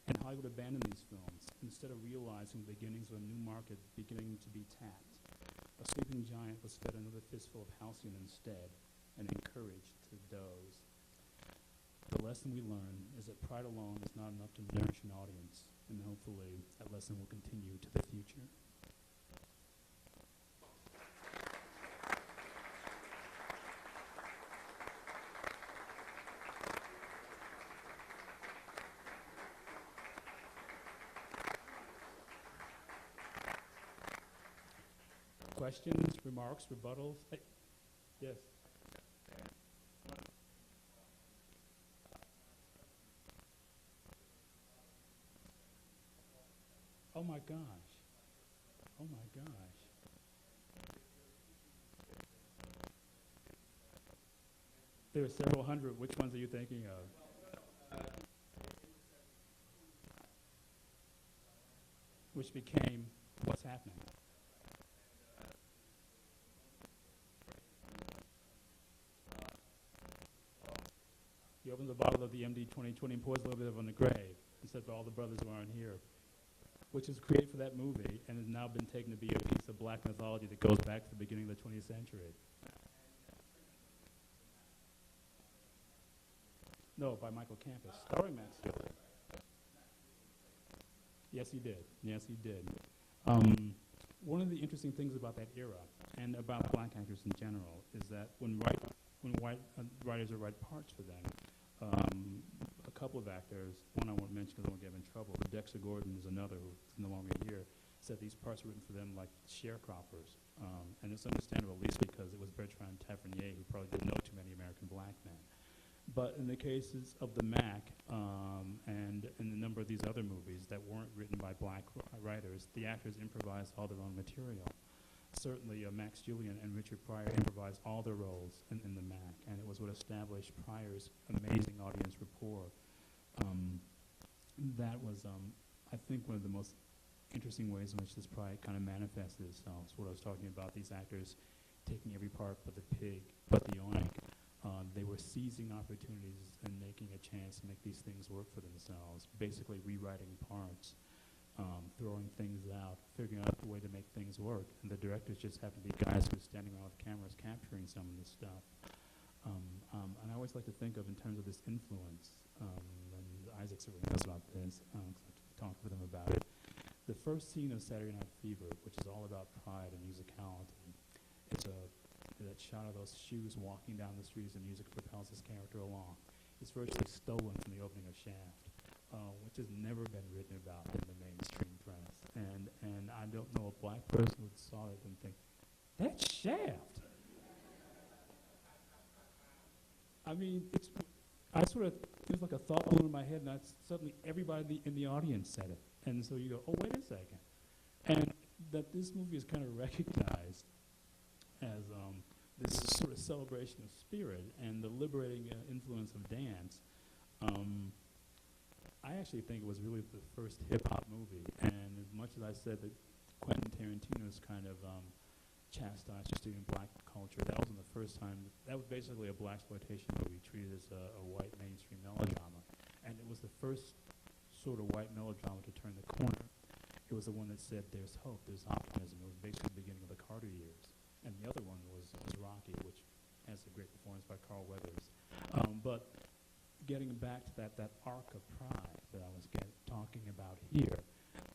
And Hollywood abandoned these films instead of realizing the beginnings of a new market beginning to be tapped. A sleeping giant was fed another fistful of halcyon instead and encouraged to doze. The lesson we learn is that pride alone is not enough to nourish an audience, and hopefully that lesson will continue to the future. Questions, remarks, rebuttals? Yes. Oh my gosh. Oh my gosh. There are several hundred. Which ones are you thinking of? Which became What's Happening? He opens a bottle of the MD 2020 and pours a little bit of it on the grave and said for all the brothers who aren't here. which was created for that movie and has now been taken to be a piece of black mythology that goes back to the beginning of the 20th century. No, by Michael Campus, starring Max Dillon. Yes, he did. Yes, he did. One of the interesting things about that era and about black actors in general is that when white writers would write parts for them, a couple of actors, one I won't mention because I won't get him in trouble, but Dexter Gordon is another who's no longer here, said these parts were written for them like sharecroppers. And it's understandable, at least because it was Bertrand Tavernier, who probably didn't know too many American black men. But in the cases of the Mac and a number of these other movies that weren't written by black writers, the actors improvised all their own material. Certainly, Max Julien and Richard Pryor improvised all their roles in the Mac, and it was what established Pryor's amazing audience rapport. That was, I think, one of the most interesting ways in which this pride kind of manifested itself. So what I was talking about, these actors taking every part but the pig, but the oink. They were seizing opportunities and making a chance to make these things work for themselves, basically rewriting parts, throwing things out, figuring out the way to make things work. And the directors just happened to be guys who were standing around with cameras capturing some of this stuff. And I always like to think of in terms of this influence, and Isaac certainly knows about this, I talked with him about it. The first scene of Saturday Night Fever, which is all about pride and musicality, it's that shot of those shoes walking down the street as the music propels his character along. It's virtually stolen from the opening of Shaft, which has never been written about in the mainstream press. And I don't know a black person who saw it and think, that's Shaft. I mean, it was like a thought blew in my head, and suddenly everybody in the audience said it. And so you go, oh, wait a second. And that this movie is kind of recognized as this sort of celebration of spirit and the liberating influence of dance. I actually think it was really the first hip-hop movie, and as much as I said that Quentin Tarantino's kind of chastised for student black culture, that wasn't the first time. That was basically a blaxploitation movie treated as a white mainstream melodrama, and it was the first sort of white melodrama to turn the corner. It was the one that said there's hope, there's optimism. It was basically the beginning of the Carter years. And the other one was Rocky, which has a great performance by Carl Weathers. But getting back to that arc of pride that I was talking about here,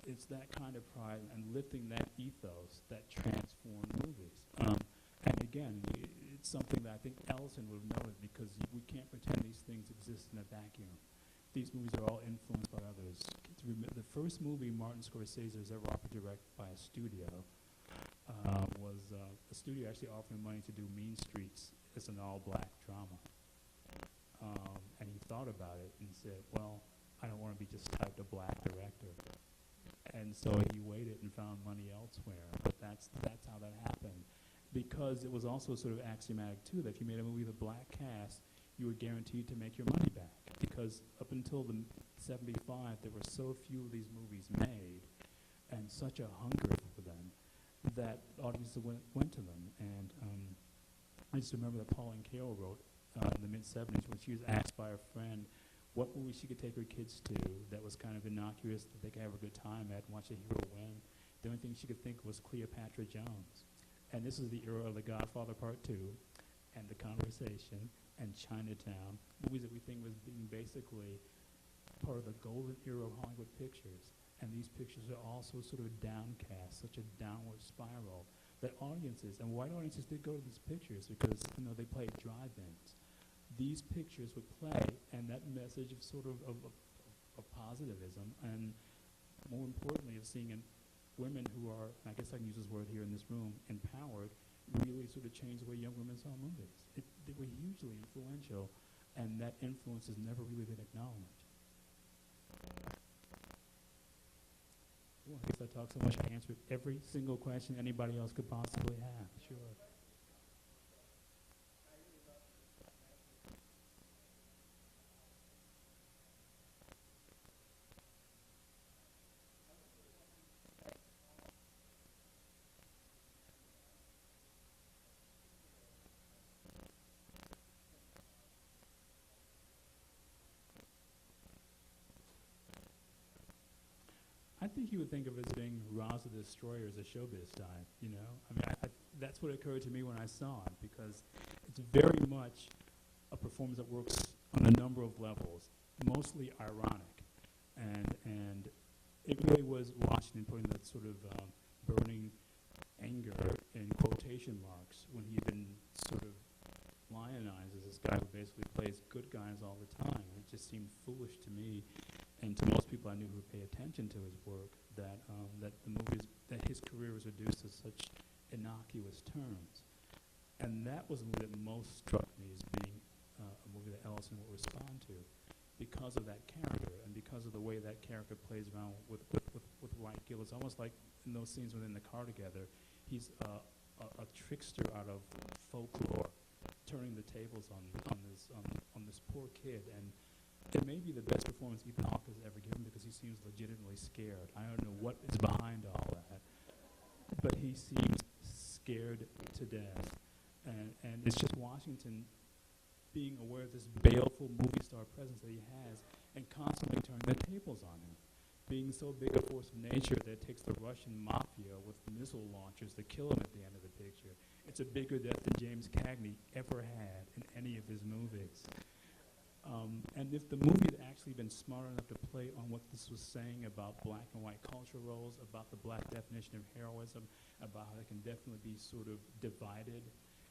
it's that kind of pride and lifting that ethos that transformed movies. And again, it's something that I think Ellison would have noted, because we can't pretend these things exist in a vacuum. These movies are all influenced by others. The first movie Martin Scorsese was ever offered to direct by a studio was a studio actually offering money to do Mean Streets as an all-black drama. And he thought about it and said, well, I don't want to be just typed a black director. And so he waited and found money elsewhere. But that's how that happened. Because it was also sort of axiomatic, too, that if you made a movie with a black cast, you were guaranteed to make your money back. Because up until the 75, there were so few of these movies made and such a hunger for them that audiences went to them. And I just remember that Pauline Kael wrote in the mid-70s when she was asked by a friend what movie she could take her kids to that was kind of innocuous, that they could have a good time at and watch a hero win. The only thing she could think was Cleopatra Jones. And this is the era of The Godfather Part 2 and The Conversation and Chinatown, movies that we think was being basically part of the golden era of Hollywood pictures. And these pictures are also sort of downcast, such a downward spiral, that audiences, and white audiences did go to these pictures because, they played drive-ins. These pictures would play, and that message of sort of positivism, and more importantly, of seeing women who are, and I guess I can use this word here in this room, empowered, really sort of changed the way young women saw movies. They were hugely influential, and that influence has never really been acknowledged. Well, I guess I talked so much, I answered every single question anybody else could possibly have. Sure. I think he would think of it as being Roz the Destroyer as a showbiz type, you know? I mean, that's what occurred to me when I saw it, because it's very much a performance that works on a number of levels, mostly ironic. And it really was Washington putting that sort of burning anger in quotation marks when he'd been sort of lionized as this guy who basically plays good guys all the time. And it just seemed foolish to me and to most people I knew who pay attention to his work that that his career was reduced to such innocuous terms. And that was the movie that most struck me as being a movie that Ellison will respond to because of that character and because of the way that character plays around with White Gill. It's almost like in those scenes within the car together, he's a trickster out of folklore, turning the tables on this poor kid. And it may be the best performance Ethan Hawke has ever given because he seems legitimately scared. I don't know what is behind all that, but he seems scared to death. And it's just Washington being aware of this baleful movie star presence that he has and constantly turning the tables on him. Being so big a force of nature that it takes the Russian mafia with missile launchers to kill him at the end of the picture. It's a bigger death than James Cagney ever had in any of his movies. And if the movie had actually been smart enough to play on what this was saying about black and white cultural roles, about the black definition of heroism, about how they can definitely be sort of divided,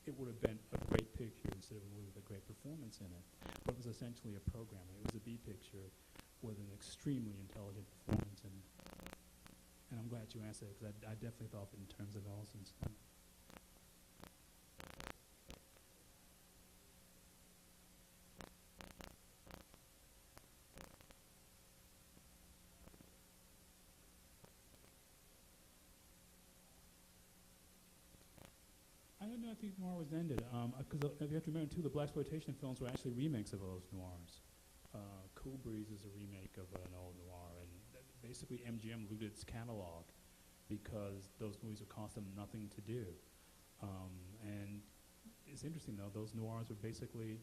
it would have been a great picture instead of a movie with a great performance in it. But it was essentially a program. It was a B picture with an extremely intelligent performance in it. And I'm glad you asked that because I definitely thought of it in terms of Ellison's. I don't know if noir was ended, because if you have to remember too, the blaxploitation films were actually remakes of those noirs. Cool Breeze is a remake of an old noir, and basically MGM looted its catalog because those movies would cost them nothing to do. And it's interesting though, those noirs were basically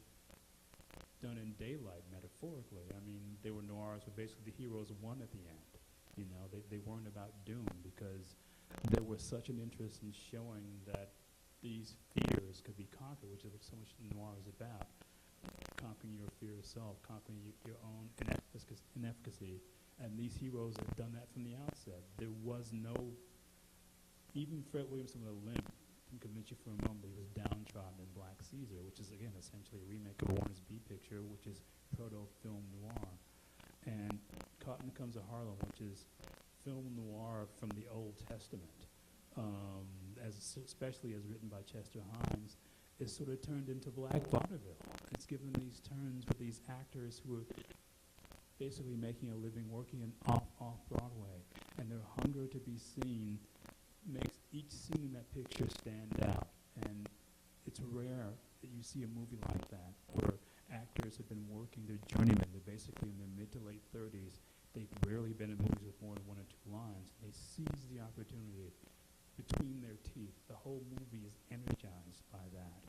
done in daylight, metaphorically. I mean, they were noirs where basically the heroes won at the end. You know, they weren't about doom because there was such an interest in showing that these fears could be conquered, which is what so much noir is about. Conquering your fear of self, conquering your own inefficacy. And these heroes have done that from the outset. There was no, even Fred Williamson with a limp can convince you for a moment that he was downtrodden in Black Caesar, which is again essentially a remake of Warner's B picture, which is proto-film noir. And Cotton Comes to Harlem, which is film noir from the Old Testament. Especially as written by Chester Himes, is sort of turned into black vaudeville. It's given these turns with these actors who are basically making a living working off Broadway, and their hunger to be seen makes each scene in that picture stand out. And it's rare that you see a movie like that where actors have been working, they're journeymen, they're basically in their mid to late 30s. They've rarely been in movies with more than one or two lines. They seize the opportunity between their teeth. The whole movie is energized by that.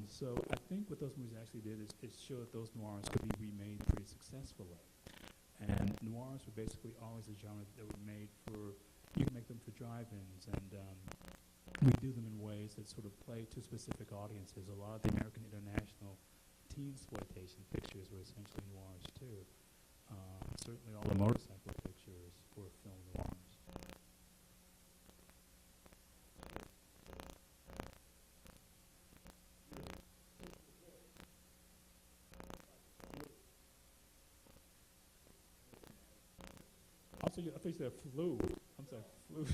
So I think what those movies actually did is show that those noirs could be remade pretty successfully. And noirs were basically always a genre that were made for, you can make them for drive-ins, and we do them in ways that sort of play to specific audiences. A lot of the American International teen-exploitation pictures were essentially noirs too. Certainly all the motorcycle pictures were film noirs. Also, I thought you said flu. I'm sorry, flu.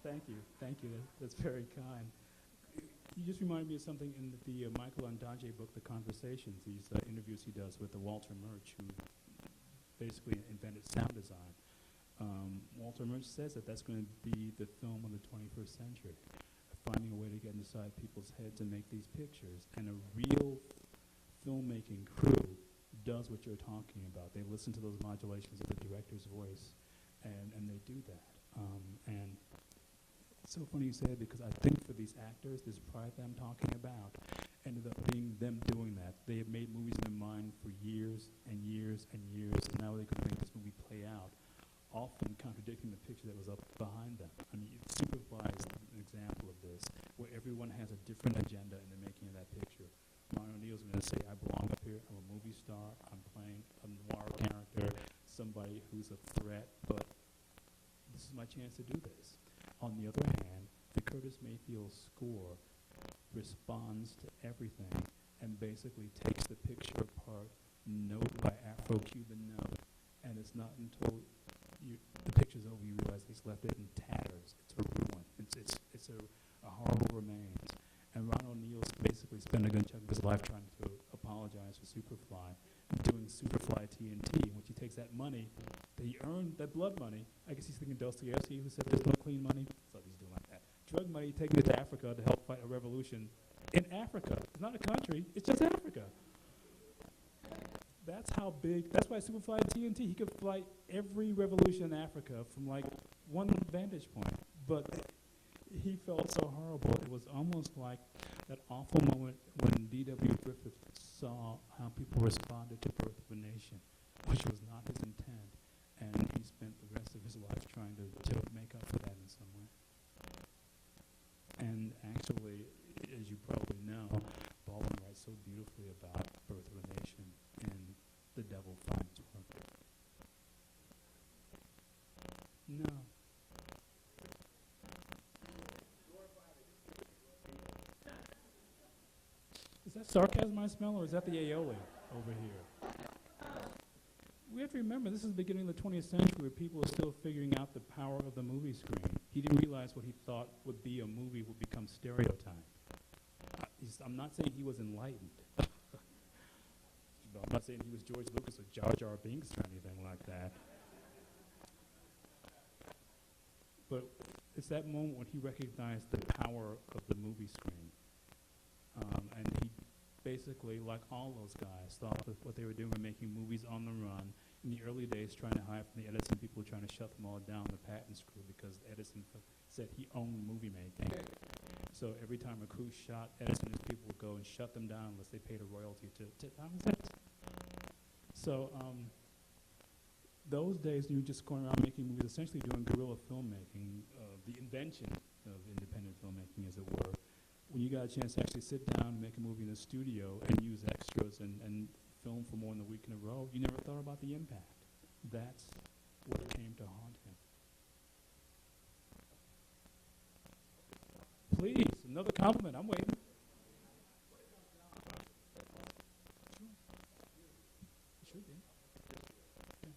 Thank you. That's very kind. You just reminded me of something in the Michael Ondaatje book, The Conversations, these interviews he does with Walter Murch, who basically invented sound design. Walter Murch says that that's going to be the film of the 21st century, finding a way to get inside people's heads and make these pictures. And a real filmmaking crew does what you're talking about. They listen to those modulations of the director's voice, and they do that. And it's so funny you say it, because I think for these actors, this pride that I'm talking about ended up being them doing that. They have made movies in their mind for years and years and years, and now they can make this movie play out, often contradicting the picture that was up behind them. I mean, Superfly is an example of this, where everyone has a different agenda in the making of that picture. Ron O'Neill's going to say, I belong up here, I'm a movie star, I'm playing a noir character, somebody who's a threat, but this is my chance to do this. On the other hand, the Curtis Mayfield score responds to everything and basically takes the picture apart note by Afro-Cuban note, and it's not until the picture's over you realize he's left it in tatters. It's a ruin. It's a horrible remains. And Ron O'Neill's basically spent a good chunk of his life trying to apologize for Superfly, doing Superfly TNT, in which he takes that money that he earned, that blood money. I guess he's thinking Dostoevsky, who said there's no clean money. So he's doing like that. Drug money, taking it to Africa to help fight a revolution in Africa. It's not a country, it's just Africa. That's how big, that's why Superfly TNT, he could fight every revolution in Africa from like one vantage point. But he felt so horrible. It was almost like that awful moment when D.W. Griffith saw how people responded to Birth of a Nation, which was not his intent, and he spent the rest of his life trying to make up for that in some way. And actually, as you probably know, Baldwin writes so beautifully about Birth of a Nation and The Devil Finds Work. No. Is that sarcasm I smell, or is that the aioli over here? We have to remember, this is the beginning of the 20th century, where people are still figuring out the power of the movie screen. He didn't realize what he thought would be a movie would become stereotyped. I'm not saying he was enlightened. I'm not saying he was George Lucas or Jar Jar Binks or anything like that. But it's that moment when he recognized the power of the movie screen. And he basically, like all those guys, thought that what they were doing were making movies on the run. In the early days, trying to hide from the Edison people, trying to shut them all down, the patent screw, because Edison said he owned movie making. So every time a crew shot, Edison and his people would go and shut them down unless they paid a royalty to So those days, you were just going around making movies, essentially doing guerrilla filmmaking, the invention of independent filmmaking, as it were. When you got a chance to actually sit down and make a movie in the studio and use extras and film for more than a week in a row, you never thought about the impact. That's what came to haunt him. Please, another compliment. I'm waiting. It should be. Yeah.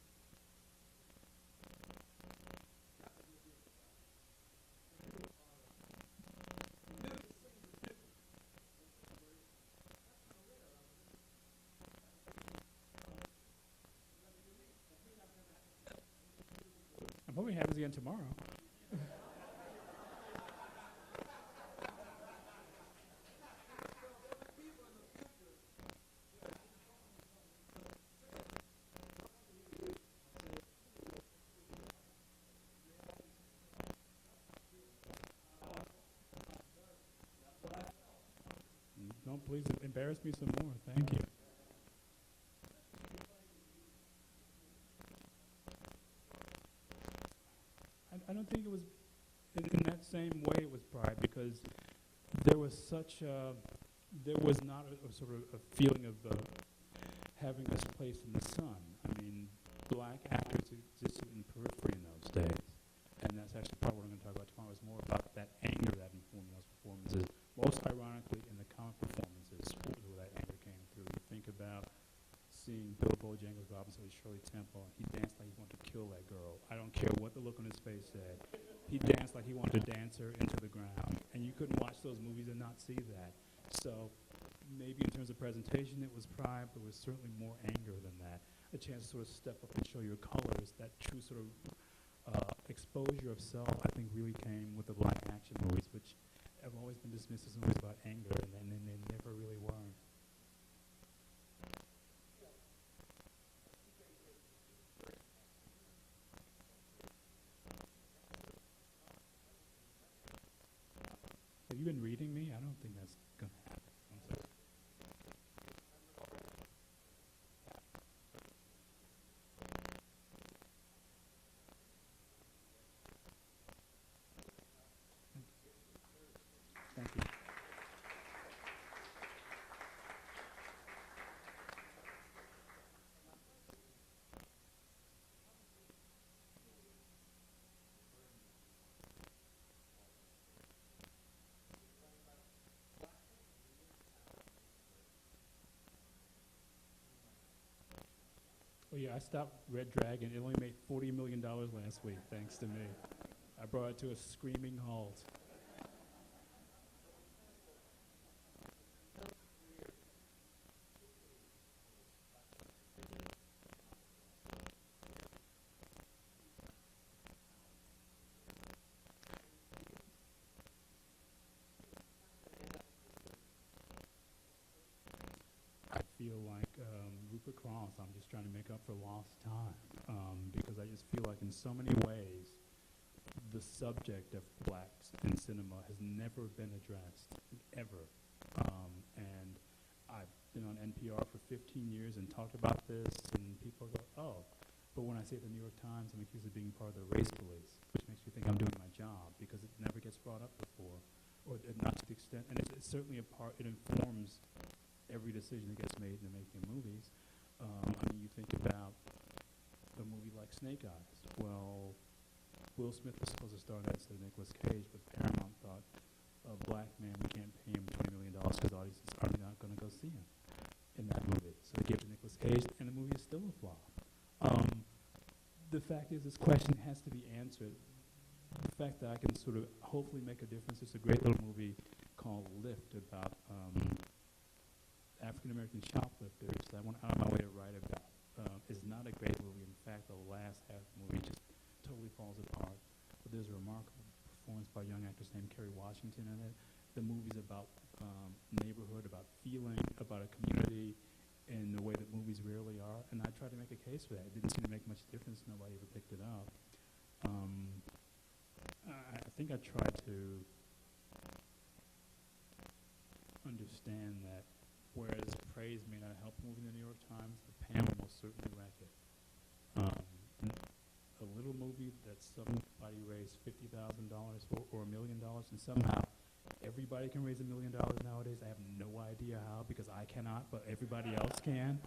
I'm hoping it happens again tomorrow. Don't please embarrass me some more. Thank you. I don't think it was in that same way it was pride, because there was not a sort of a feeling of having this place in the sun. I mean, black actors existed in the periphery in those days, and that's actually part of what I'm going to talk about tomorrow, is more about that anger that informed those performances. Most ironically, in the comic performances, where that anger came through. You think about seeing Bill Bojangles Robinson with Shirley Temple, and he danced like he wanted to kill that girl. I don't care what the look on his face said. He danced like he wanted to dance her into the ground. And you couldn't watch those movies and not see that. So maybe in terms of presentation it was pride, but it was certainly more anger than that. A chance to sort of step up and show your colors, that true sort of exposure of self, I think really came with the black action movies, which have always been dismissed as movies about anger, and then they never really weren't. Have you been reading me? I don't think that's going to happen. I'm sorry. Thank you. Well, yeah, I stopped Red Dragon. It only made $40 million last week, thanks to me. I brought it to a screaming halt. I feel like Rupert Cross, I'm just trying to make up for lost time, because I just feel like in so many ways the subject of blacks in cinema has never been addressed, ever. And I've been on NPR for 15 years and talked about this, and people go, oh. But when I say it at the New York Times, I'm accused of being part of the race police, which makes me think I'm doing my job, because it never gets brought up before, or not to the extent, and it's certainly a part, it informs every decision that gets made in the making of movies. I mean, you think about a movie like Snake Eyes. Well, Will Smith was supposed to star in that instead of Nicolas Cage, but Paramount thought, a black man, we can't pay him $20 million because audiences are not going to go see him in that movie. So they gave it to Nicolas Cage, and the movie is still a flop. The fact is, this question has to be answered. The fact that I can sort of hopefully make a difference. There's a great little movie called Lift about African-American shoplifters that I went out of my way to write about. Is not a great movie. In fact, the last half of the movie just totally falls apart. But there's a remarkable performance by a young actress named Kerry Washington in it. The movie's about neighborhood, about feeling, about a community in the way that movies rarely are. And I tried to make a case for that. It didn't seem to make much difference. Nobody ever picked it up. I think I tried to understand that whereas praise may not help a movie in the New York Times, the panel will certainly wreck it. A little movie that somebody raised $50,000 for, or $1 million, and somehow everybody can raise $1 million nowadays. I have no idea how, because I cannot, but everybody else can.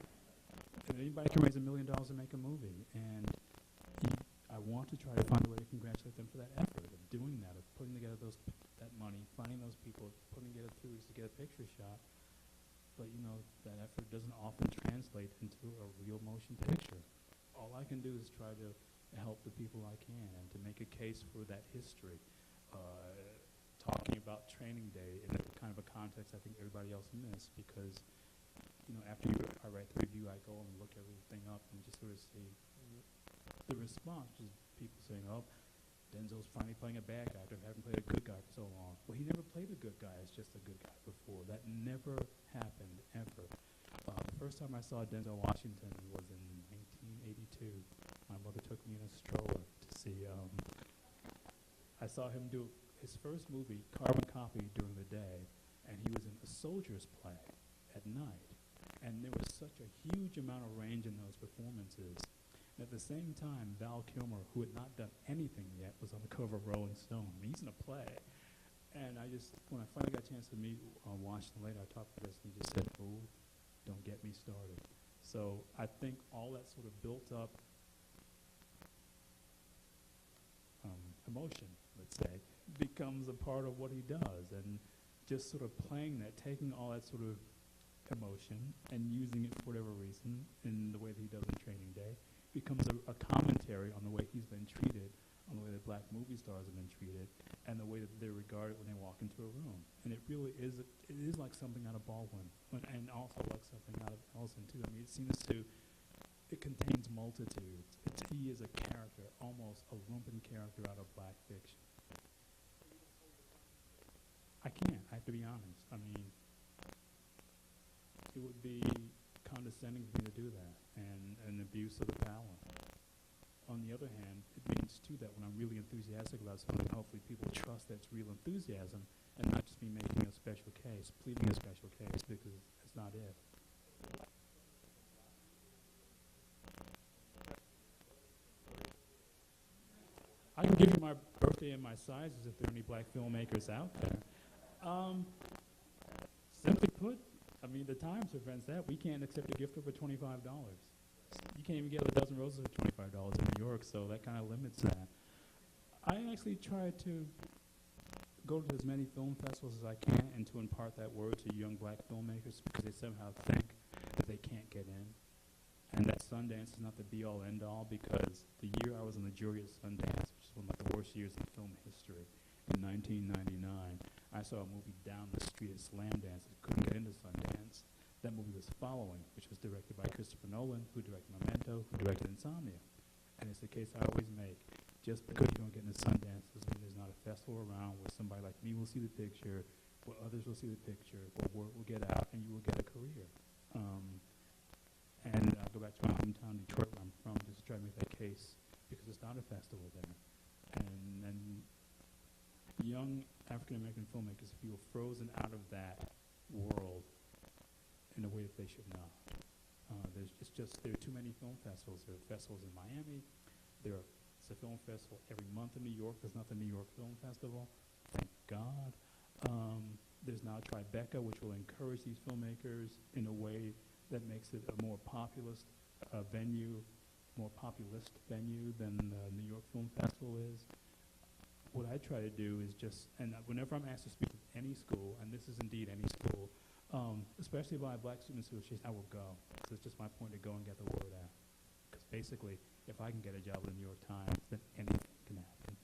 And anybody can raise $1 million and make a movie. And I want to try to find a way to congratulate them for that effort of doing that, of putting together that money, finding those people, putting together 2 weeks to get a picture shot. But, you know, that effort doesn't often translate into a real motion picture. All I can do is try to help the people I can and to make a case for that history. Talking about Training Day in a kind of a context I think everybody else missed, because, you know, after I write the review, I go and look everything up and just sort of see the response, is people saying, oh, Denzel's finally playing a bad guy after having played a good guy for so long. Well, he never played a good guy as just a good guy before. That never happened, ever. The first time I saw Denzel Washington was in 1982. My mother took me in a stroller to see, I saw him do his first movie, Carbon Copy, during the day, and he was in a soldier's play at night. And there was such a huge amount of range in those performances. At the same time, Val Kilmer, who had not done anything yet, was on the cover of Rolling Stone. I mean, he's in a play. And when I finally got a chance to meet Washington later, I talked about this, and he just said, oh, don't get me started. So I think all that sort of built up emotion, let's say, becomes a part of what he does. And just sort of playing that, taking all that sort of emotion and using it for whatever reason in the way that he does in Training Day, becomes a commentary on the way he's been treated on the way that black movie stars have been treated and the way that they're regarded when they walk into a room. And it really is, it is like something out of Baldwin, and also like something out of Ellison too. I mean, it contains multitudes. He is a character, almost a lumpen character out of black fiction. I can't, I have to be honest. I mean, it would be condescending for me to do that, and an abuse of the power. On the other hand, it means too that when I'm really enthusiastic about something, hopefully people trust that's real enthusiasm and not just me making a special case, pleading a special case, because it's not it. I can give you my birthday and my sizes if there are any black filmmakers out there. Simply put, I mean, the Times prevents that. We can't accept a gift over $25. You can't even get a dozen roses for $25 in New York, so that kind of limits that. I actually try to go to as many film festivals as I can and to impart that word to young black filmmakers because they somehow think that they can't get in. And that Sundance is not the be-all, end-all because the year I was on the jury at Sundance, which is one of the worst years in film history, in 1999, I saw a movie down the street at Slamdance that couldn't get into Sundance. That movie was Following, which was directed by Christopher Nolan, who directed Memento, who directed Insomnia. And it's the case I always make. Just because you don't get into Sundance doesn't mean there's not a festival around where somebody like me will see the picture, where others will see the picture, where word will get out, and you will get a career. And I'll go back to my hometown, Detroit, where I'm from, just to try to make that case, because it's not a festival there. And young African-American filmmakers feel frozen out of that world in a way that they should not. There are too many film festivals. There are festivals in Miami. It's a film festival every month in New York. There's not the New York Film Festival, thank God. There's now Tribeca, which will encourage these filmmakers in a way that makes it a more populist venue, more populist venue than the New York Film Festival is. What I try to do is and whenever I'm asked to speak at any school, and this is indeed any school, especially by Black Student Association, I will go. So it's just my point to go and get the word out. Because basically, if I can get a job at the New York Times, then anything can happen.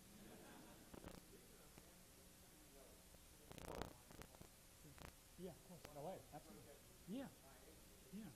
Yeah, of course. No way. Absolutely. Yeah. Yeah.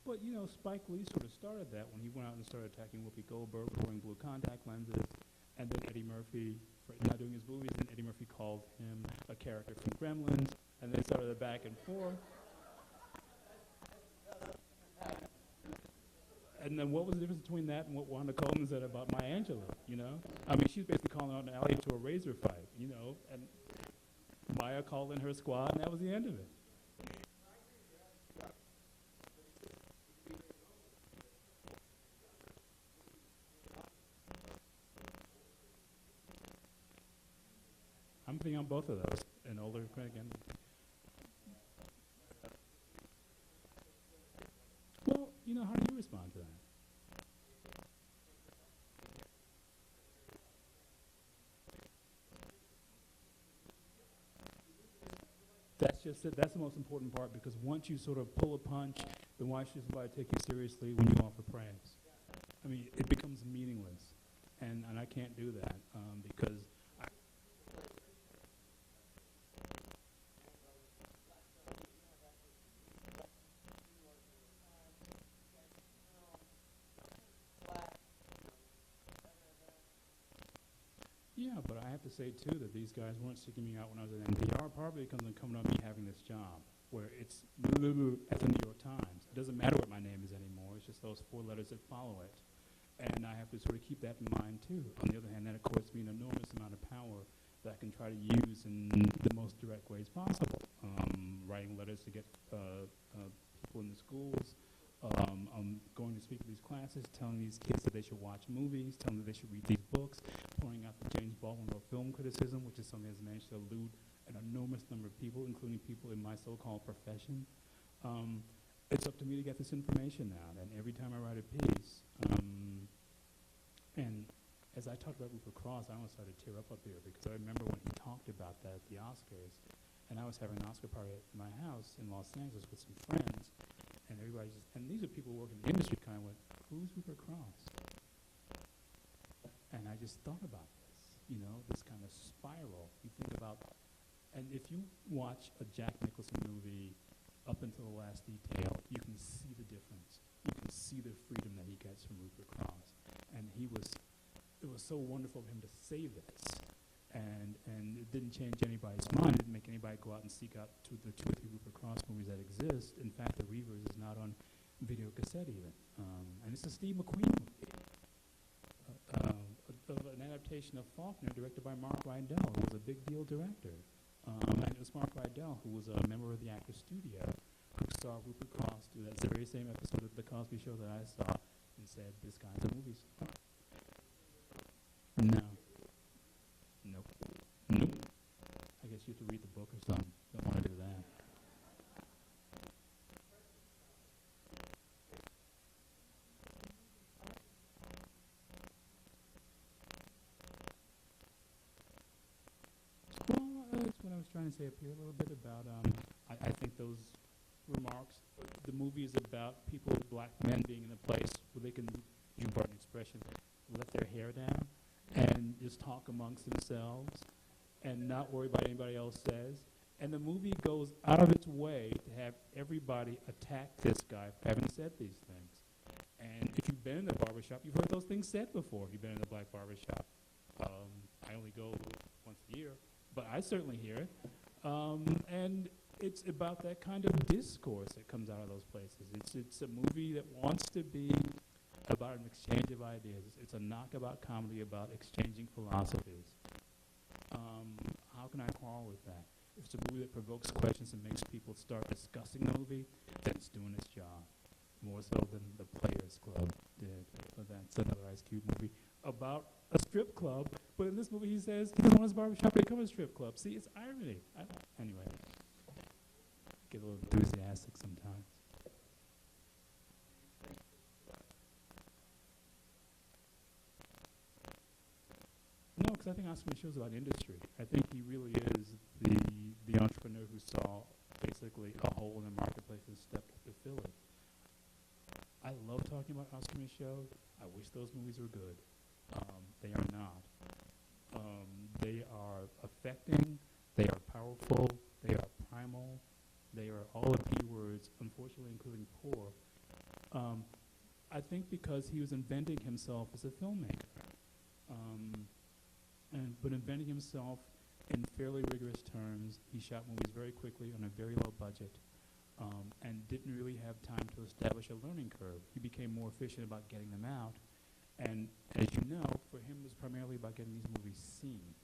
But, Spike Lee sort of started that when he went out and started attacking Whoopi Goldberg for wearing blue contact lenses, and then Eddie Murphy, for not doing his movies, and Eddie Murphy called him a character from Gremlins, and they started a back and forth. And then what was the difference between that and what Wanda Coleman said about Maya Angelou, I mean, she's basically calling out an alley to a razor fight, and Maya called in her squad, and that was the end of it. I'm putting on both of those, an older critic and... Well, how do you respond to that? That's just it. That's the most important part, because once you sort of pull a punch, then why should somebody take you seriously when you offer praise? I mean, it becomes meaningless, and I can't do that because yeah, but I have to say, too, that these guys weren't seeking me out when I was at NPR, partly because they're coming on me having this job, where it's at the New York Times. It doesn't matter what my name is anymore. It's just those 4 letters that follow it. And I have to sort of keep that in mind, too. On the other hand, that accords me an enormous amount of power that I can try to use in the most direct ways possible. Writing letters to get people in the schools, I'm going to speak at these classes, telling these kids that they should watch movies, telling them that they should read these books, pointing out the James Baldwin of film criticism, which is something that's managed to elude an enormous number of people, including people in my so-called profession. It's up to me to get this information out, and every time I write a piece, and as I talked about Rupert Cross, I almost started to tear up here because I remember when he talked about that at the Oscars, and I was having an Oscar party at my house in Los Angeles with some friends, and everybody just, and these are people who work in the industry, kind of went, who's Rupert Cross? And I just thought about this, this kind of spiral. You think about, and if you watch a Jack Nicholson movie up until the last detail, you can see the difference. You can see the freedom that he gets from Rupert Cross. And it was so wonderful of him to say this. And it didn't change anybody's mind. It didn't make anybody go out and seek out the 2 or 3 Rupert Cross movies that exist. In fact, The Reavers is not on video cassette even. And it's a Steve McQueen movie. An adaptation of Faulkner, directed by Mark Rydell, who was a big deal director. And it was Mark Rydell, who was a member of the Actors Studio, who saw Rupert Cross do that very same episode of The Cosby Show that I saw, and said, this guy's a movie star. No. Nope. I guess you have to read the book or something. Don't want to do that. That's what I was trying to say up here a little bit about, I think those remarks, the movie is about people, black men, being in a place where they can, use an expression, let their hair down and just talk amongst themselves and not worry about what anybody else says. And the movie goes out of its way to have everybody attack this guy for having said these things. And if you've been in a barbershop, you've heard those things said before if you've been in a black barbershop. I only go once a year, but I certainly hear it. And it's about that kind of discourse that comes out of those places. It's a movie that wants to be about an exchange of ideas. It's a knockabout comedy about exchanging philosophies. How can I quarrel with that? If it's a movie that provokes questions and makes people start discussing the movie, then it's doing its job. More so than the Players Club did. But that's another Ice Cube movie about a strip club. But in this movie, he says he doesn't want his barbershop to become a strip club. See, it's irony. Anyway, get a little enthusiastic sometimes. No, because I think Oscar Michel's about industry. I think he really is the entrepreneur who saw basically a hole in the marketplace and stepped up to fill it. I love talking about Oscar Michel. I wish those movies were good. They are not. They are affecting. They are powerful. They are primal. They are all the P words, unfortunately including poor. I think because he was inventing himself as a filmmaker. But inventing himself in fairly rigorous terms, he shot movies very quickly on a very low budget. And didn't really have time to establish a learning curve. He became more efficient about getting them out. And as you know, for him, it was primarily about getting these movies seen.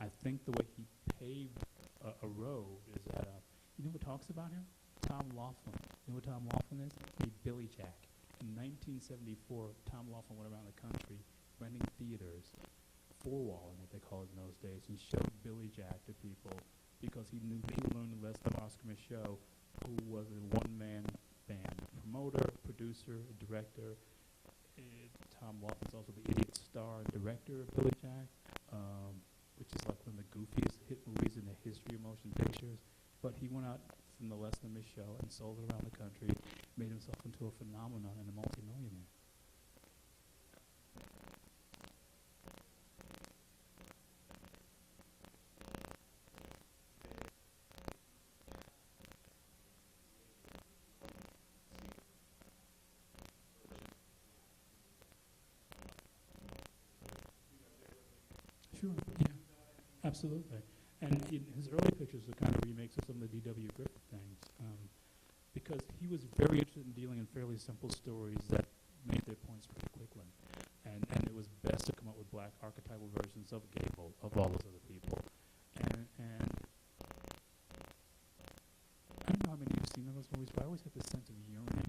I think the way he paved a road is that, you know who talks about him? Tom Laughlin. You know who Tom Laughlin is? He Billy Jack. In 1974, Tom Laughlin went around the country renting theaters, four-walling, what they called it in those days, and showed Billy Jack to people because he knew he learned the lesson of Oscar Micheaux, who was a one-man band, promoter, producer, director. Tom Laughlin's also the idiot star and director of Billy Jack, which is like one of the goofiest hit movies in the history of motion pictures. But he went out from the lesson of Micheaux and sold it around the country, made himself into a phenomenon and a multimillionaire. Sure, yeah, absolutely. And in his early pictures are kind of remakes of some of the D.W. Griffith things, because he was very interested in dealing in fairly simple stories that made their points pretty quickly. And it was best to come up with black archetypal versions of Gable, of all those other people. And I don't know how many you've seen of those movies, but I always had this sense of yearning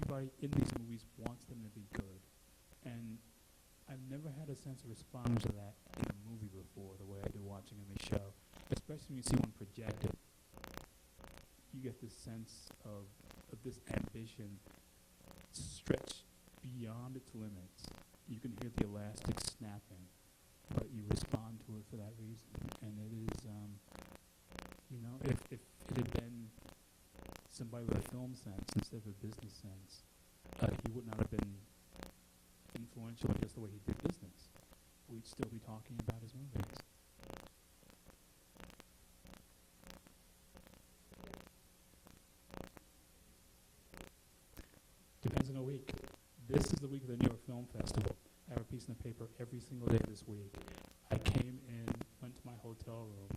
everybody in these movies wants them to be good. And I've never had a sense of responding to that in a movie before, the way I do watching in the show. Especially when you see one projected, you get this sense of this ambition stretched beyond its limits. You can hear the elastic snapping, but you respond to it for that reason. And it is, if it had been somebody with a film sense instead of a business sense, he would not have been influential in just the way he did business. We'd still be talking about his movies. Depends on the week. This is the week of the New York Film Festival. I have a piece in the paper every single day this week. I came in, went to my hotel room,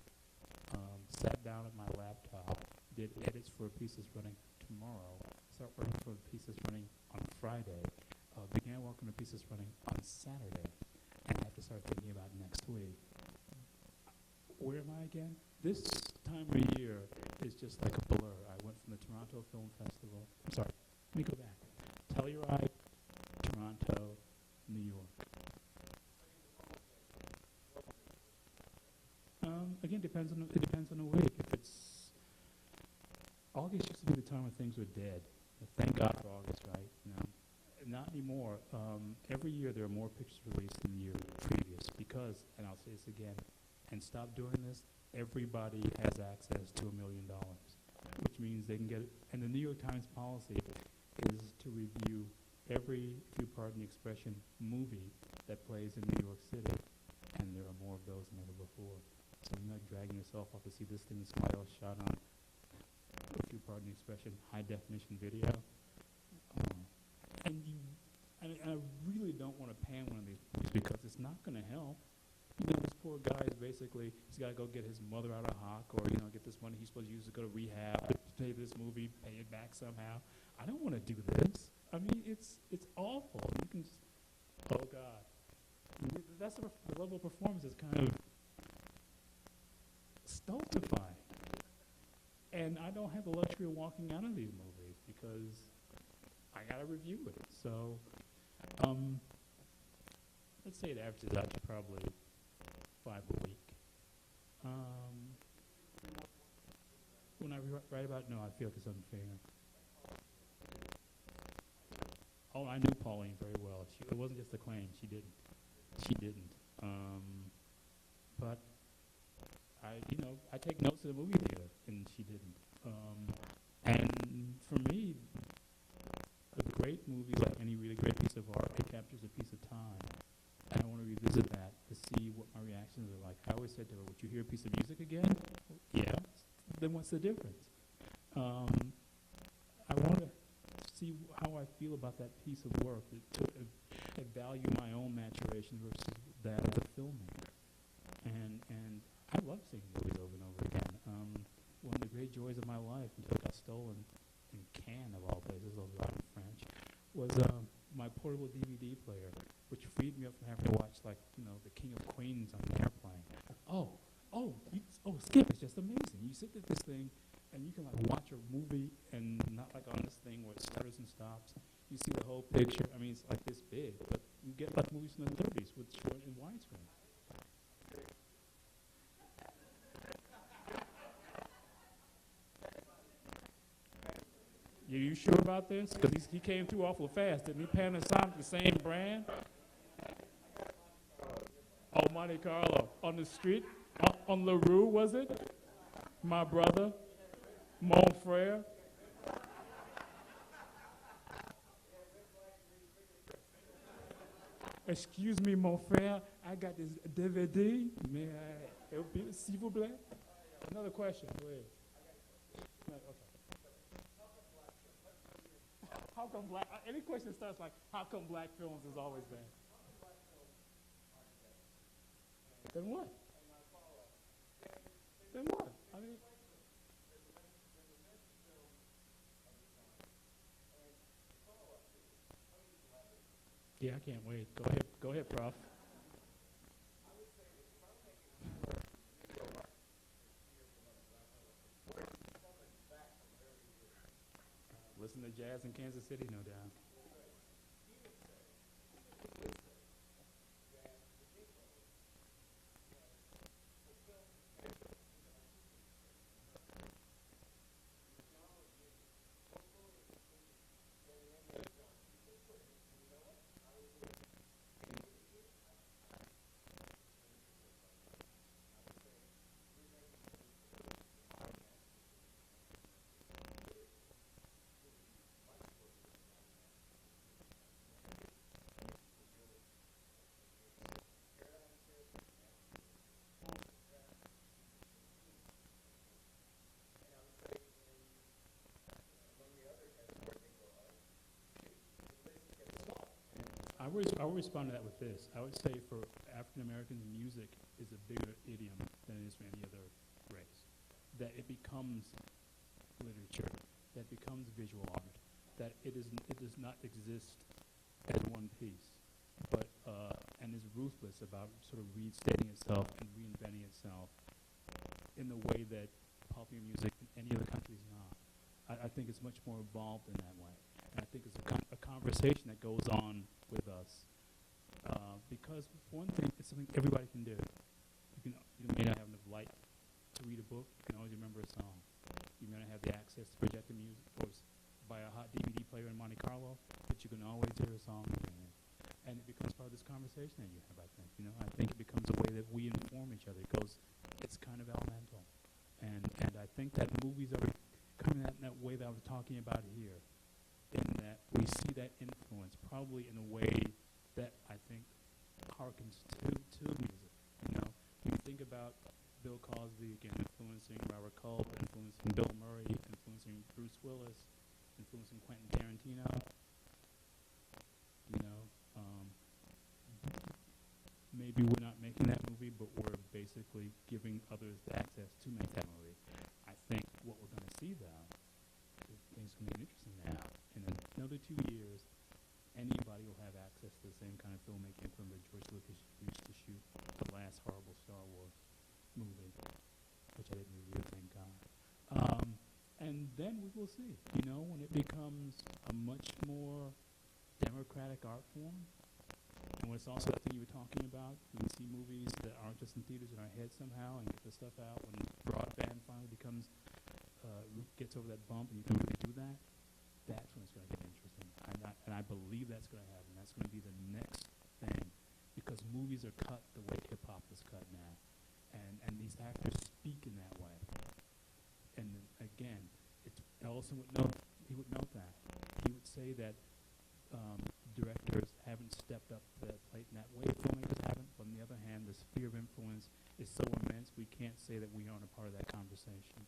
sat down at my laptop, did edits for a piece that's running tomorrow, started working for a piece that's running on Friday, began working on a piece that's running on Saturday, and I have to start thinking about next week. Where am I again? This time of year is just like a blur. I went from the Toronto Film Festival. I'm sorry, let me go back. Telluride, Toronto, New York. Again, it depends on the week. If it's August used to be the time when things were dead. Thank God for August, right? Not anymore. Every year there are more pictures released than the year previous because, and I'll say this again, and stop doing this, everybody has access to $1 million, which means they can get it. And the New York Times policy is to review every, if you pardon the expression, movie that plays in New York City, and there are more of those than ever before. So you're not dragging yourself off to see this thing that somebody else shot on, if you pardon the expression, high-definition video. And I really don't want to pan one of these movies because it's not going to help. This poor guy is basically, he's got to go get his mother out of hock or, get this money he's supposed to use to go to rehab, to pay for this movie, pay it back somehow. I don't want to do this. I mean, it's awful. You can just, oh, God. That's the level of performance is kind of stultifying. And I don't have the luxury of walking out of these movies because I got to review it. So, let's say it averages out to probably 5 a week. When I write about, no, I feel like it's unfair. Oh, I knew Pauline very well. It wasn't just a claim. She didn't. But I take notes at the movie theater, and she didn't. And for me, a great movie, like any really great piece of art, it captures a piece of time. And I want to revisit that to see what my reactions are like. I always said to her, would you hear a piece of music again? Yeah. Then what's the difference? I want to see how I feel about that piece of work, to value my own maturation versus that of the filmmaker. And I love seeing movies over and over again. One of the great joys of my life, until it got stolen in Cannes, of all places, although I'm French, was my portable DVD player, which freed me up from having to watch, the King of Queens on an airplane. Skip, it's just amazing. You sit at this thing, and you can watch a movie, and not like on this thing where it stutters and stops. You see the whole picture. I mean, it's like this big, but you get like movies from the 30s with short and widescreen. You sure about this? Because he came through awful fast. Didn't he? Panasonic, the same brand? Oh, Monte Carlo. On the street? On La Rue, was it? My brother? Mon frère? Excuse me, mon frère. I got this DVD. May I? S'il vous plaît? Another question, please. Okay. How come black? Any question starts like, how come black films has always been? Then what? Then what? I mean. Yeah, I can't wait. Go ahead, Prof. Listen to jazz in Kansas City, no doubt. I would respond to that with this. I would say for African Americans, music is a bigger idiom than it is for any other race. That it becomes literature, that becomes visual art, that it does not exist as one piece, but and is ruthless about sort of restating itself and reinventing itself in the way that popular music in any other country is not. I think it's much more evolved in that way. And I think it's a conversation that goes on with us. Because, for one thing, it's something everybody can do. You may not have enough light to read a book. You can always remember a song. You may not have the access to project the music or buy a hot DVD player in Monte Carlo, but you can always hear a song again. And it becomes part of this conversation that you have, I think. I think it becomes a way that we inform each other. It's kind of elemental. And I think that movies are coming out in that way that I was talking about here, in that we see that influence probably in a way that I think harkens to music. You think about Bill Cosby, again, influencing Robert Culp, influencing Bill Murray, influencing Bruce Willis, influencing Quentin Tarantino. Maybe we're not making that movie, but we're basically giving others the access to make that movie. I think what we're going to see, though, is things can be interesting now. In another 2 years, anybody will have access to the same kind of filmmaking from that George Lucas used to shoot the last horrible Star Wars movie, which I didn't review, thank God. And then we will see, when it becomes a much more democratic art form, and when it's also that thing you were talking about, we see movies that aren't just in theaters in our heads somehow and get the stuff out. When broadband finally gets over that bump and you can really do that, that's when it's going to get interesting. And I believe that's going to happen. That's going to be the next thing, because movies are cut the way hip-hop is cut now. And these actors speak in that way. And again, Ellison would note, he would note that. He would say that directors haven't stepped up to that plate in that way. Filmmakers haven't. But on the other hand, the sphere of influence is so immense, we can't say that we aren't a part of that conversation.